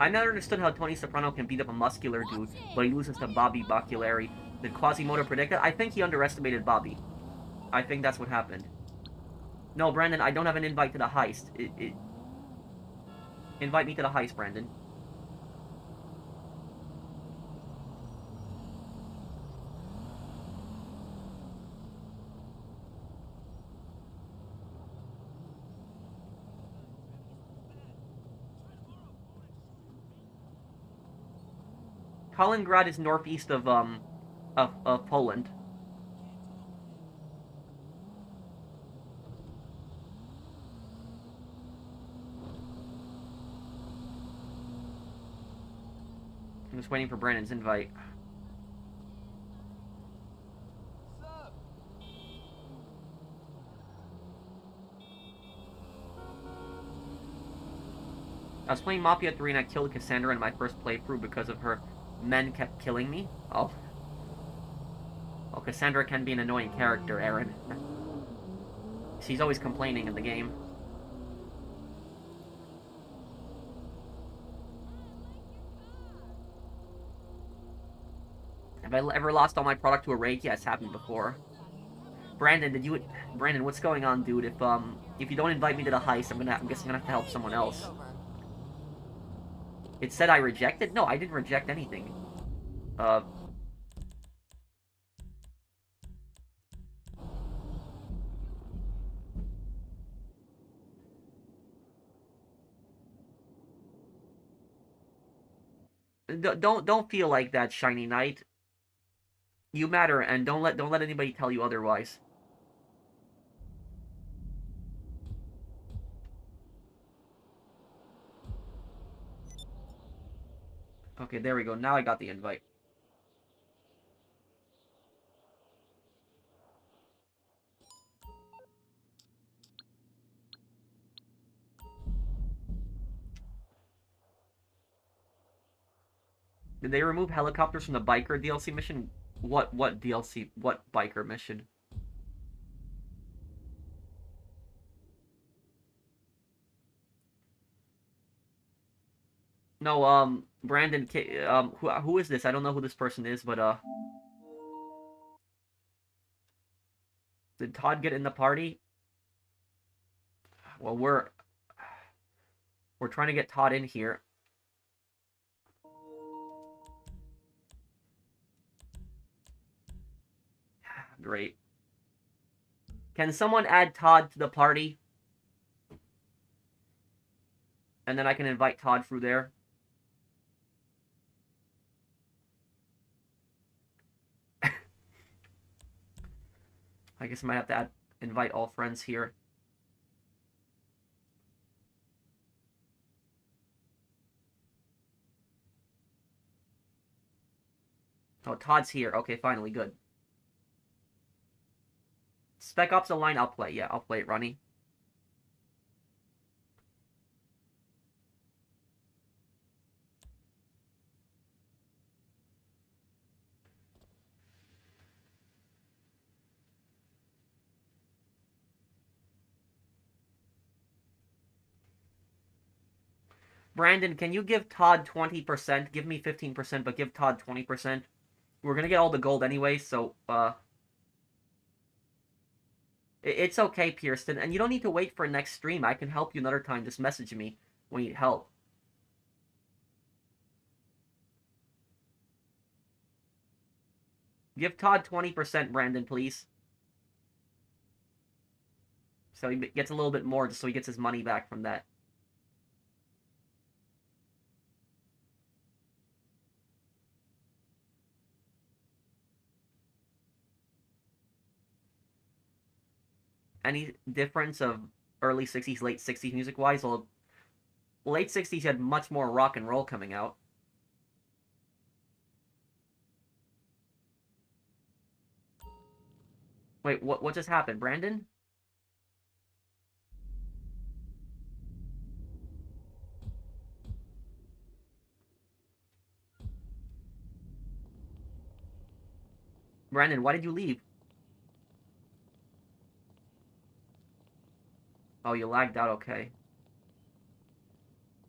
I never understood how Tony Soprano can beat up a muscular dude, but he loses to Bobby Bacculari. Did Quasimodo predict that? I think he underestimated Bobby. I think that's what happened. No, Brandon, I don't have an invite to the heist. Invite me to the heist, Brandon. Kaliningrad is northeast of Poland. I'm just waiting for Brandon's invite. I was playing Mafia 3 and I killed Cassandra in my first playthrough because of her men kept killing me. Oh. Well, Cassandra can be an annoying character, Aaron. She's always complaining in the game. Have I ever lost all my product to a raid? Yeah, it's happened before. Brandon, Brandon, what's going on, dude? If you don't invite me to the heist, I'm guessing I'm gonna have to help someone else. It said I rejected? No, I didn't reject anything. Don't feel like that, Shiny Knight. You matter, and don't let anybody tell you otherwise. Okay, there we go. Now I got the invite. Did they remove helicopters from the biker DLC mission? What DLC? What biker mission? No, Brandon, who is this? I don't know who this person is, but, did Todd get in the party? Well, we're trying to get Todd in here. Great. Can someone add Todd to the party? And then I can invite Todd through there. I guess I might have to invite all friends here. Oh, Todd's here. Okay, finally, good. Spec Ops Online, I'll play. Yeah, I'll play it, Ronnie. Brandon, can you give Todd 20%? Give me 15%, but give Todd 20%. We're gonna get all the gold anyway, so, it's okay, Pearson, and you don't need to wait for next stream. I can help you another time. Just message me when you need help. Give Todd 20%, Brandon, please. So he gets a little bit more, just so he gets his money back from that. Any difference of early 60s, late 60s music-wise? Well, late 60s had much more rock and roll coming out. Wait, what just happened? Brandon? Brandon, why did you leave? Oh, you lagged out, okay.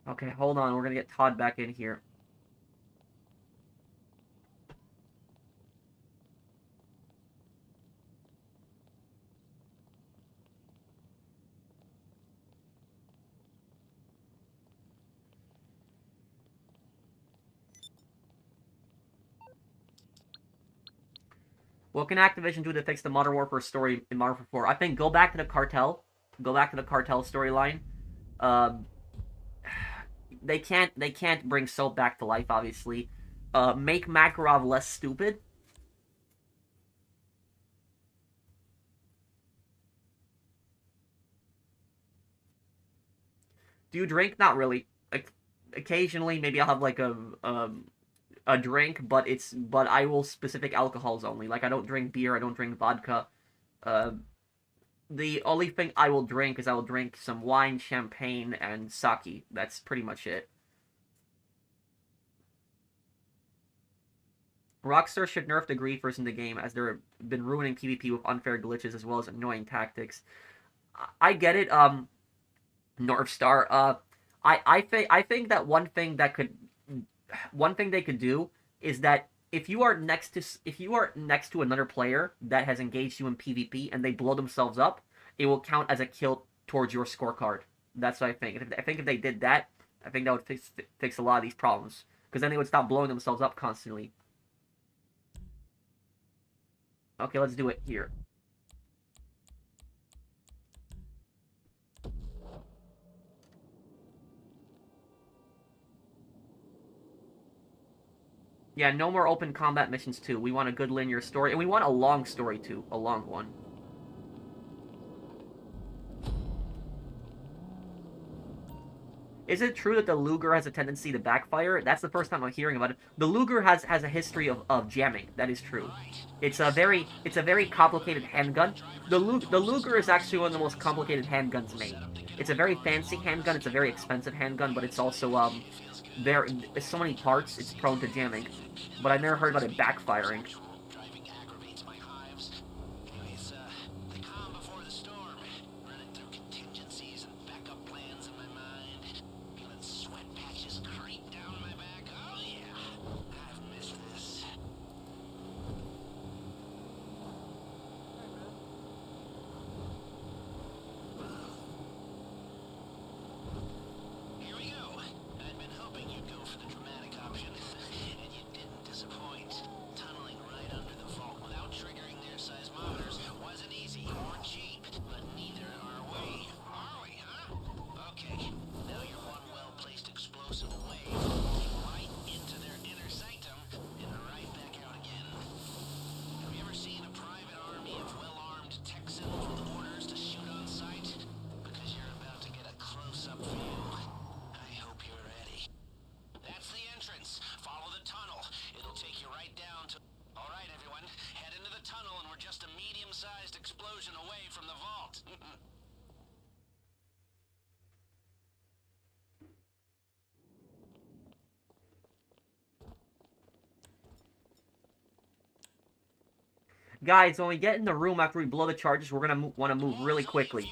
Okay, hold on, we're gonna get Todd back in here. What can Activision do to fix the Modern Warfare story in Modern Warfare 4? I think go back to the cartel. Go back to the cartel storyline. They can't bring Soap back to life, obviously. make Makarov less stupid. Do you drink? Not really. Like, occasionally, maybe I'll have like a drink, but I will specific alcohols only. Like I don't drink beer, I don't drink vodka. Uh, the only thing I will drink is I will drink some wine, champagne, and sake. That's pretty much it. Rockstar should nerf the griefers in the game as they've been ruining PvP with unfair glitches as well as annoying tactics. I get it. Northstar. I think that one thing they could do is that if you are next to another player that has engaged you in PvP and they blow themselves up, it will count as a kill towards your scorecard. That's what I think. I think if they did that, I think that would fix a lot of these problems because then they would stop blowing themselves up constantly. Okay, let's do it here. Yeah, no more open combat missions too. We want a good linear story, and we want a long story too. A long one. Is it true that the Luger has a tendency to backfire? That's the first time I'm hearing about it. The Luger has a history of jamming. That is true. It's a very complicated handgun. The Luger is actually one of the most complicated handguns made. It's a very fancy handgun. It's a very expensive handgun, but it's also there's so many parts. It's prone to jamming. But I've never heard about it backfiring.
Explosion away from the vault.
Guys, when we get in the room after we blow the charges, we're gonna want to move really quickly.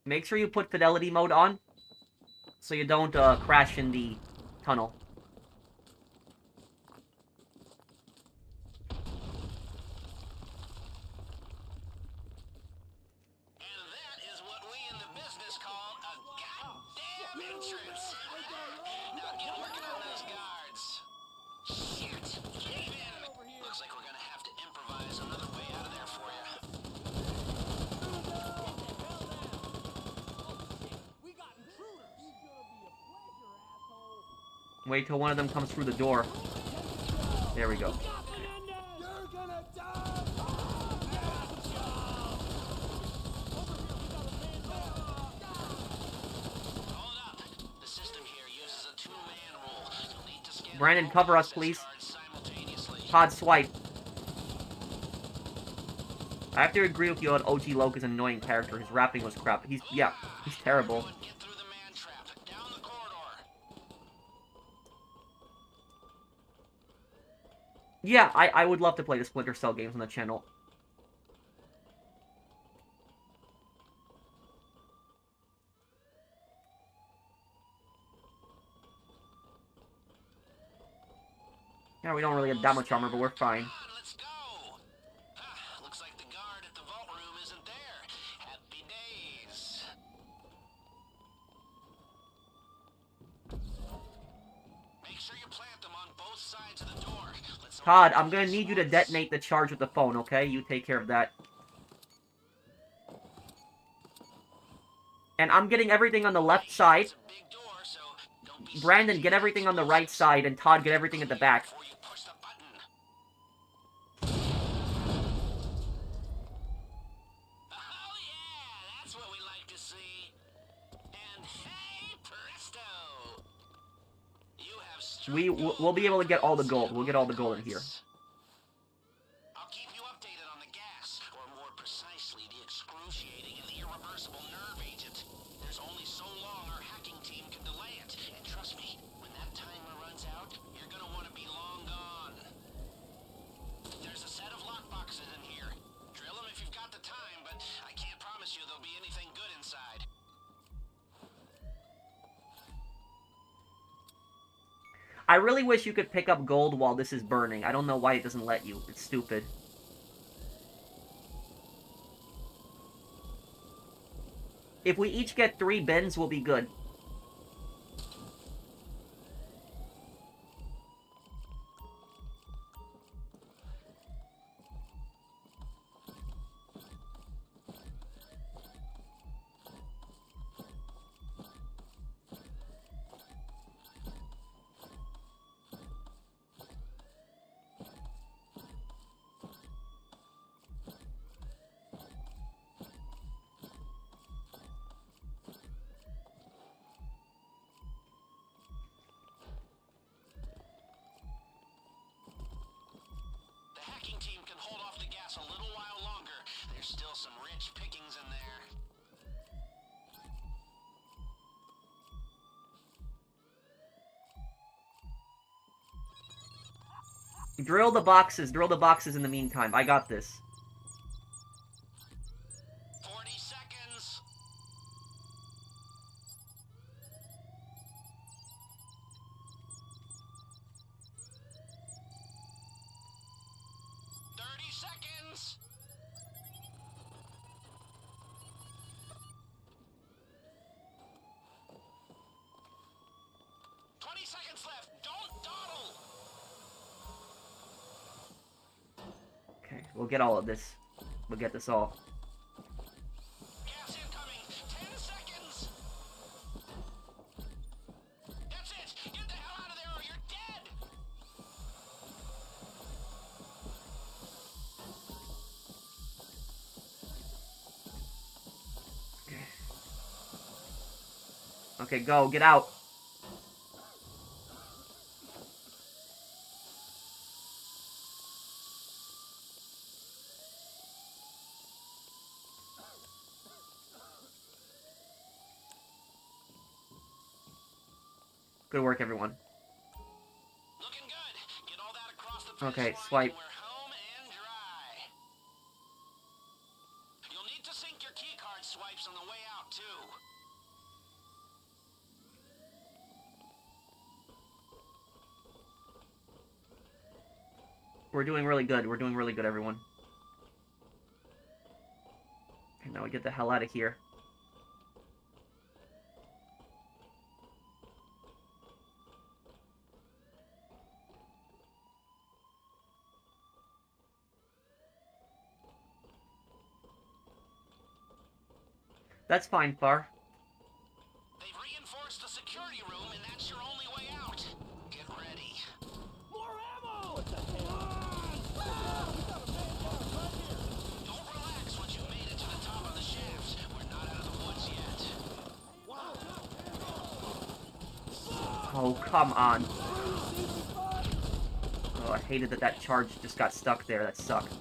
Make sure you put fidelity mode on, so you don't crash in the tunnel. Wait till one of them comes through the door. There we go. Brandon, cover us, please. Pod swipe. I have to agree with you on OG Loke is an annoying character. His rapping was crap. He's terrible. Yeah, I would love to play the Splinter Cell games on the channel. Yeah, we don't really have that much armor, but we're fine.
Let's go. Looks like the guard at the vault room isn't there. Happy days. Make sure you plant them on both sides of the door.
Todd, I'm gonna need you to detonate the charge with the phone, okay? You take care of that. And I'm getting everything on the left side.
It's a big door, so don't be
Brandon,
scared
get
to
everything on the right
explosives.
side, and Todd, get everything at the back.
Before you push the button. Oh yeah, that's what we like to see. And hey, presto! You have struck
We'll be able to get all the
gold,
gold. We'll get all the gold in here.
courts. I'll keep you updated on the gas, or more precisely, the excruciating and irreversible nerve agent. There's only so long our hacking team can delay it. And trust me, when that timer runs out, you're gonna want to be long gone. There's a set of lockboxes in here. Drill them if you've got the time, but I can't promise you there'll be anything good inside.
I really wish you could pick up gold while this is burning. I don't know why it doesn't let you. It's stupid. If we each get 3 bins, we'll be good.
The hacking team can hold off the gas a little while longer. There's still some rich pickings in there.
Drill the boxes in the meantime. I got this.
40 seconds. 30 seconds. 20 seconds left. Don't dawdle.
Okay, we'll get all of this. We'll get this all.
Gas incoming. 10 seconds. That's it. Get the hell out of there or you're dead.
Okay, go. Get out. Good work, everyone.
Looking good. Get all that across the
Okay,
finish line
swipe.
and we're home and dry. You'll need to sync your keycard swipes on the way out too.
We're doing really good. We're doing really good, everyone. Okay, now we get the hell out of here. That's fine, Far.
They've reinforced the security room and that's your only way out. Get ready.
More ammo! What the hell?
Don't relax once you've made it to the top of the shafts. We're not out of the woods yet.
Oh, come on. Oh, I hated that that charge just got stuck there. That sucked.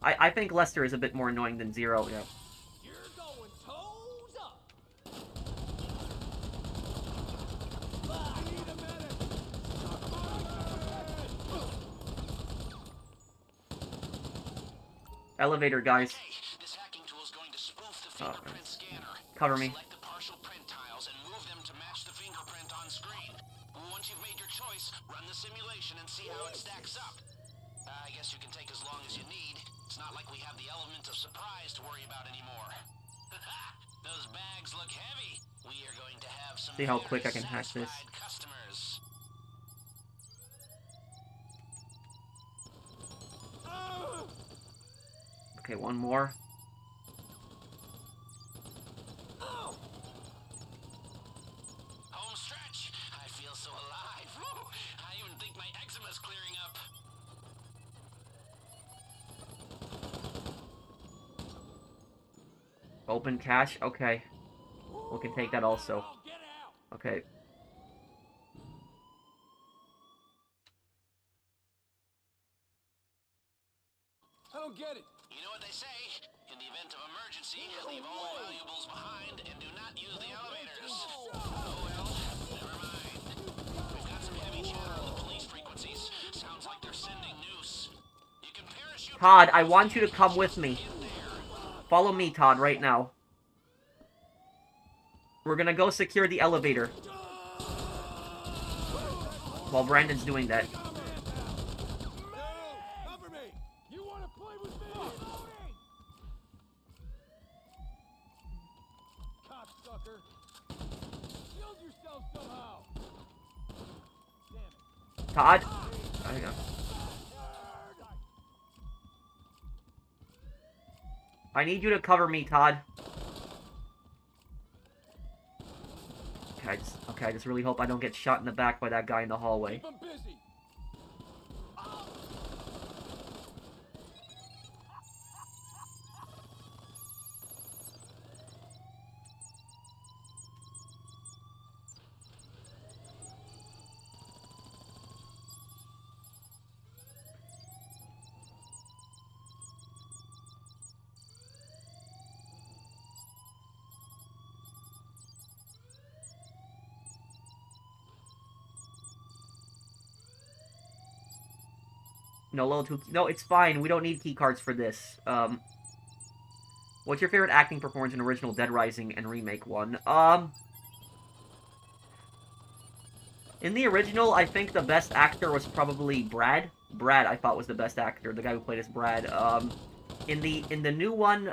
I think Lester is a bit more annoying than Zero. Yeah.
You're going toes up! I need a medic!
Elevator, guys.
Okay, this hacking tool is going to spoof the
Oh,
fingerprint scanner.
cover me.
Select the partial print tiles and move them to match the fingerprint on screen. Once you've made your choice, run the simulation and see how it stacks up. I guess you can take as long as you need. It's not like we have the element of surprise to worry about anymore. Those bags look heavy. We are going to have some
See how
very
quick I can hack this.
satisfied customers.
Ah!
Okay, one One more.
Home stretch. I feel so alive. Woo! I even think my eczema's clearing up.
Open cash. Okay. We can take that also. Okay.
I don't get it.
You know what they say? In the event of emergency, leave all valuables behind and do not use the elevators. Oh well, never mind. We've got some heavy chatter on the police frequencies. Sounds like they're sending noose. You can parachute.
Todd, I want you to come with me. Follow me, Todd, right now. We're gonna go secure the elevator. While Brandon's doing that.
Cover me! You wanna play with me? Cocksucker! Shield yourself somehow! Damn it.
Todd? Hang on. I need you to cover me, Todd. Okay, I just really hope I don't get shot in the back by that guy in the hallway.
Keep 'em busy.
No, level 2... No, it's fine. We don't need key cards for this. What's your favorite acting performance in original Dead Rising and remake one? In the original, I think the best actor was probably Brad. Brad, I thought, was the best actor. The guy who played as Brad. In the new one,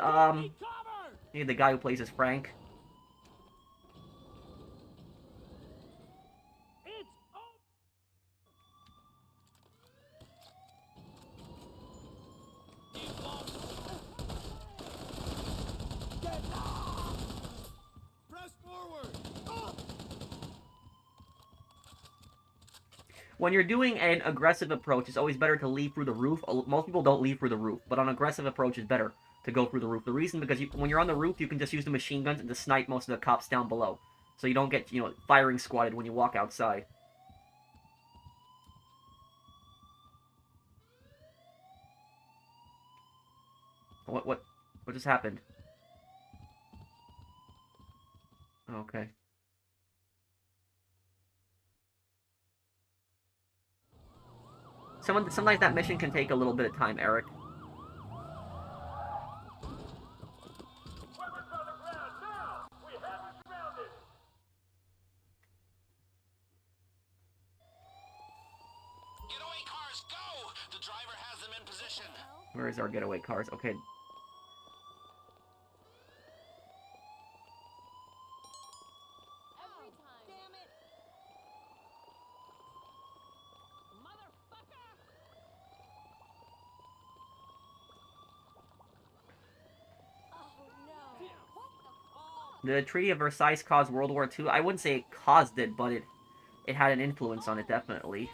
the guy who plays as Frank.
Press forward!
When you're doing an aggressive approach, it's always better to leave through the roof. Most people don't leave through the roof, but on aggressive approach, it's better to go through the roof. The reason, because when you're on the roof, you can just use the machine guns and to snipe most of the cops down below. So you don't get, firing squatted when you walk outside. What just happened? Okay. Sometimes that mission can take a little bit of time, Eric.
Getaway cars, go! The driver has them in position.
Where is our getaway cars? Okay. The Treaty of Versailles caused World War II. I wouldn't say it caused it, but it had an influence on it, definitely.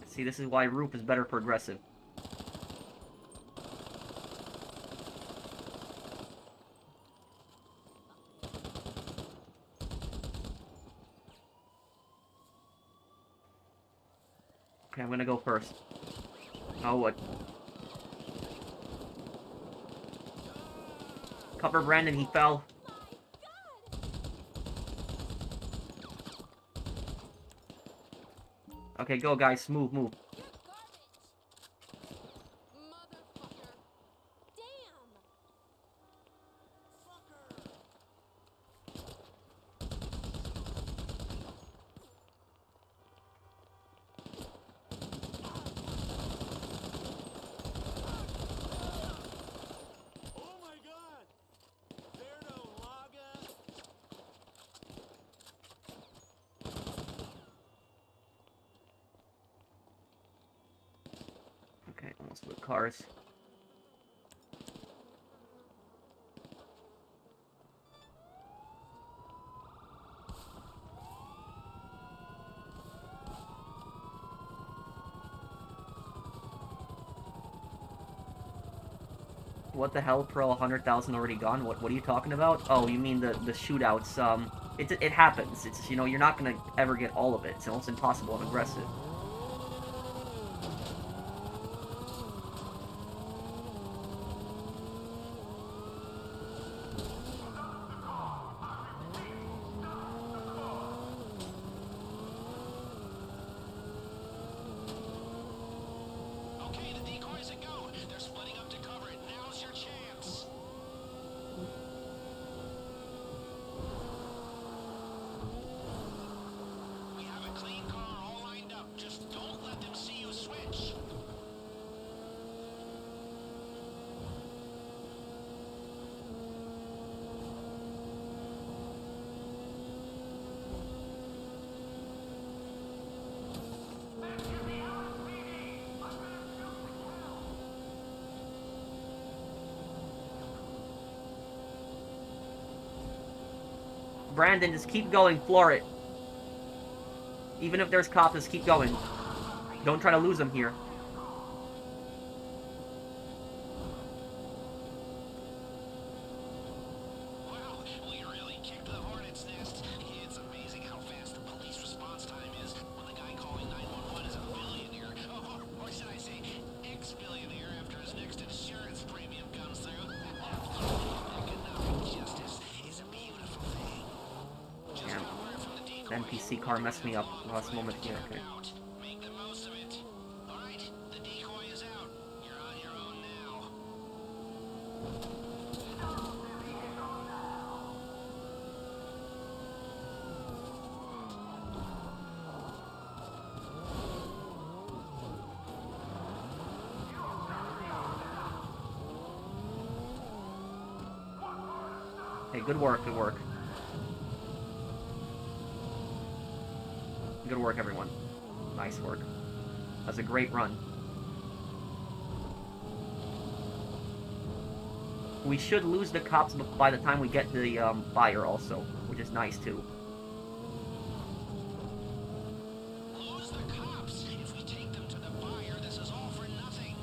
See, this is why roof is better for aggressive. Okay, I'm gonna go first. Oh, what? Cover Brandon, he fell. Okay, go guys, move. Okay, almost with cars. What the hell, Pro? 100,000 already gone? What are you talking about? Oh, you mean the shootouts? It happens. It's, you know, you're not gonna ever get all of it. It's almost impossible and aggressive.
Okay, the decoys are go. They're splitting up to cover it. Now's your chance. We have a clean car all lined up. Just don't let them see you switch.
Brandon, just keep going. Floor it. Even if there's cops, just keep going. Don't try to lose them here.
Wow, we really kicked the hornet's nest. It's amazing how fast the police response time is when the guy calling 911 is a billionaire. Or should I say, ex-billionaire after his next insurance premium comes through. Economic justice is a beautiful thing. Just
Damn.
got word from the decoy.
The NPC car messed me up last moment here. Okay.
Make the most of it. All right, the decoy is out. You're on your own now.
Hey, good work, good work. Good work, everyone. Nice work. That's a great run. We should lose the cops by the time we get the buyer also, which is nice too.
Lose the cops. If we take them to the buyer, this is all for nothing.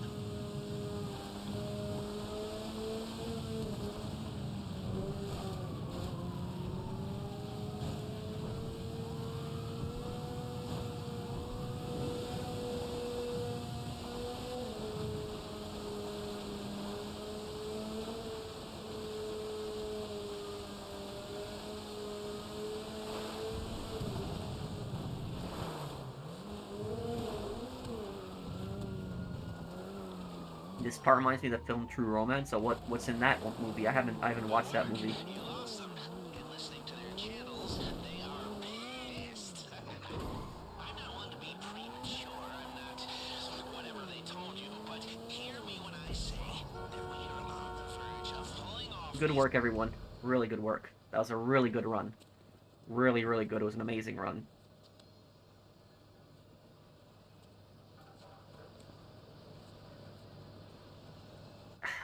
This part reminds me of the film True Romance. So what's in that movie? I haven't watched that movie.
You lost them. And listening to their channels, they are pissed. I'm not one to be premature. I'm not whatever they told you, but hear me when I say that we are on the verge of pulling off.
Good work, everyone. Really good work. That was a really good run. Really, really good. It was an amazing run.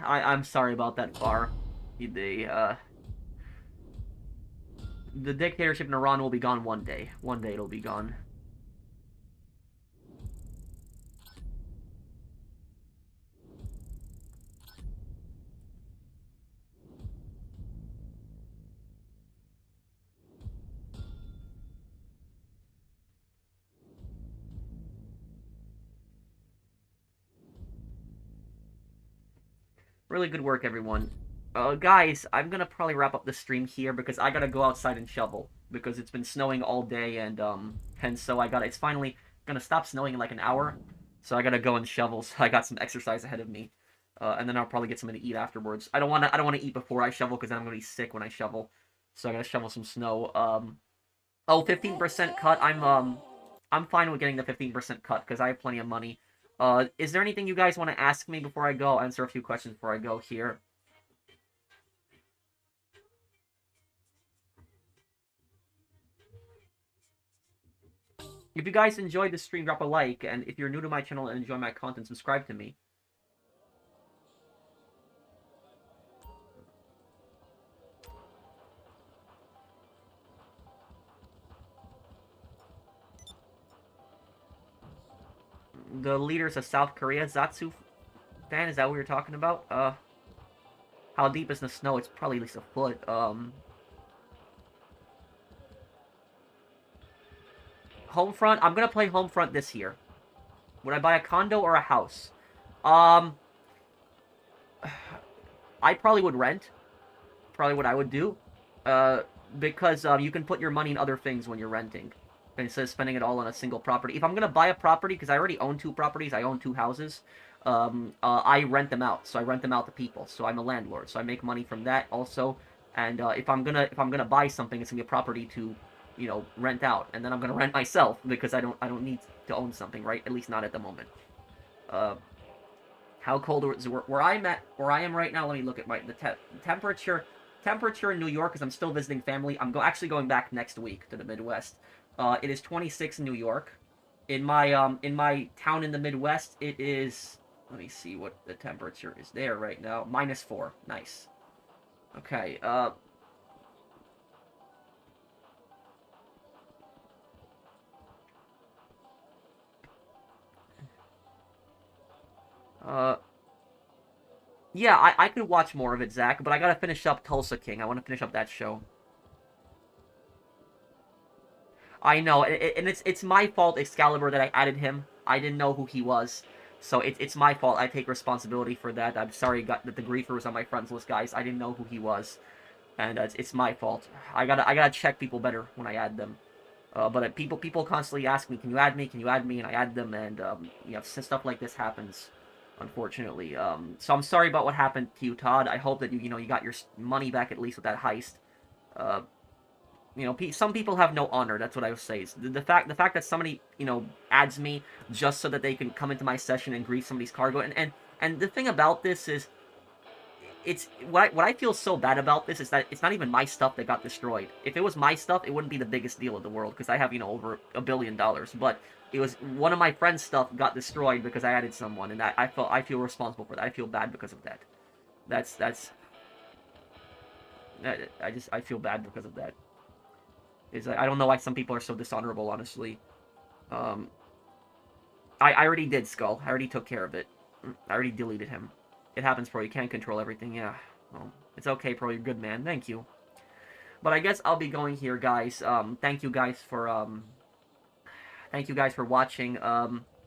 I'm sorry about that, Far. The dictatorship in Iran will be gone one day. One day it'll be gone. Really good work, everyone. Guys, I'm gonna probably wrap up the stream here because I gotta go outside and shovel because it's been snowing all day and so it's finally gonna stop snowing in like an hour, so I gotta go and shovel. So I got some exercise ahead of me, and then I'll probably get something to eat afterwards. I don't wanna eat before I shovel because then I'm gonna be sick when I shovel. So I gotta shovel some snow. Oh, 15% cut. I'm fine with getting the 15% cut because I have plenty of money. Is there anything you guys want to ask me before I go? I'll answer a few questions before I go here. If you guys enjoyed the stream, drop a like, and if you're new to my channel and enjoy my content, subscribe to me. the leaders of South Korea. Zatsu fan, is that what you're talking about? How deep is the snow? It's probably at least a foot. Homefront. I'm gonna play Homefront this year. Would I buy a condo or a house? I probably would rent. Probably what I would do. Because you can put your money in other things when you're renting, instead of spending it all on a single property. If I'm gonna buy a property, because I already own 2 properties, I own 2 houses. I rent them out, so I rent them out to people. So I'm a landlord, so I make money from that also. And if I'm gonna buy something, it's gonna be a property to, rent out, and then I'm gonna rent myself because I don't need to own something, right? At least not at the moment. How cold is where I am right now? Let me look at the temperature. Temperature in New York, because I'm still visiting family. I'm actually going back next week to the Midwest. It is 26 in New York. In my town in the Midwest, it is. Let me see what the temperature is there right now. -4. Nice. Okay. Yeah, I could watch more of it, Zach, but I gotta finish up Tulsa King. I want to finish up that show. I know, and it's my fault, Excalibur, that I added him. I didn't know who he was, so it's my fault. I take responsibility for that. I'm sorry that the Griefer was on my friends list, guys. I didn't know who he was, and it's my fault. I gotta check people better when I add them. But people constantly ask me, "Can you add me? Can you add me?" And I add them, and stuff like this happens, unfortunately. So I'm sorry about what happened to you, Todd. I hope that you got your money back at least with that heist. Some people have no honor. That's what I would say. The fact that somebody adds me just so that they can come into my session and grief somebody's cargo. And the thing about this is, it's what I feel so bad about this is that it's not even my stuff that got destroyed. If it was my stuff, it wouldn't be the biggest deal in the world because I have over $1 billion. But it was one of my friends' stuff got destroyed because I added someone, and I feel responsible for that. I feel bad because of that. I feel bad because of that. I don't know why some people are so dishonorable, honestly. I already did, Skull. I already took care of it. I already deleted him. It happens, Pro. You can't control everything. Yeah. Well, it's okay, Pro. You're a good man. Thank you. But I guess I'll be going here, guys. Thank you guys for watching.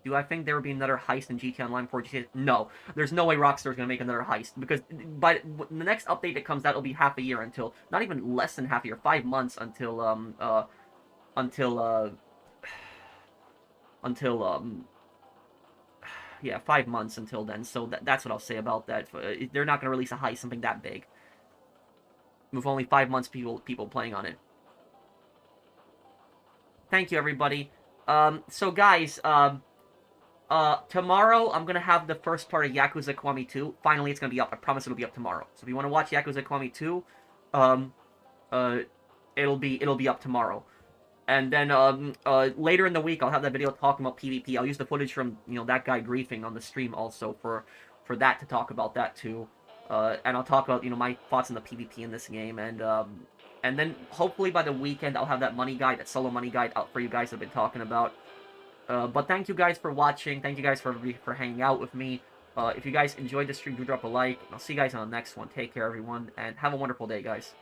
Do I think there will be another heist in GTA Online 4 GTA? No. There's no way Rockstar's gonna make another heist, because by the next update that comes out, it'll be half a year until, not even less than half a year, 5 months until yeah, 5 months until then. So that's what I'll say about that. They're not gonna release a heist, something that big, with only 5 months people playing on it. Thank you, everybody. So guys, tomorrow I'm gonna have the first part of Yakuza Kiwami 2. Finally, it's gonna be up. I promise it'll be up tomorrow. So if you want to watch Yakuza Kiwami 2, it'll be up tomorrow. And then later in the week, I'll have that video talking about PvP. I'll use the footage from that guy griefing on the stream also for that, to talk about that too. And I'll talk about my thoughts on the PvP in this game, and then hopefully by the weekend I'll have that money guide, that solo money guide out for you guys that I've been talking about. But thank you guys for watching. Thank you guys for hanging out with me. If you guys enjoyed the stream, do drop a like. I'll see you guys on the next one. Take care, everyone, and have a wonderful day, guys.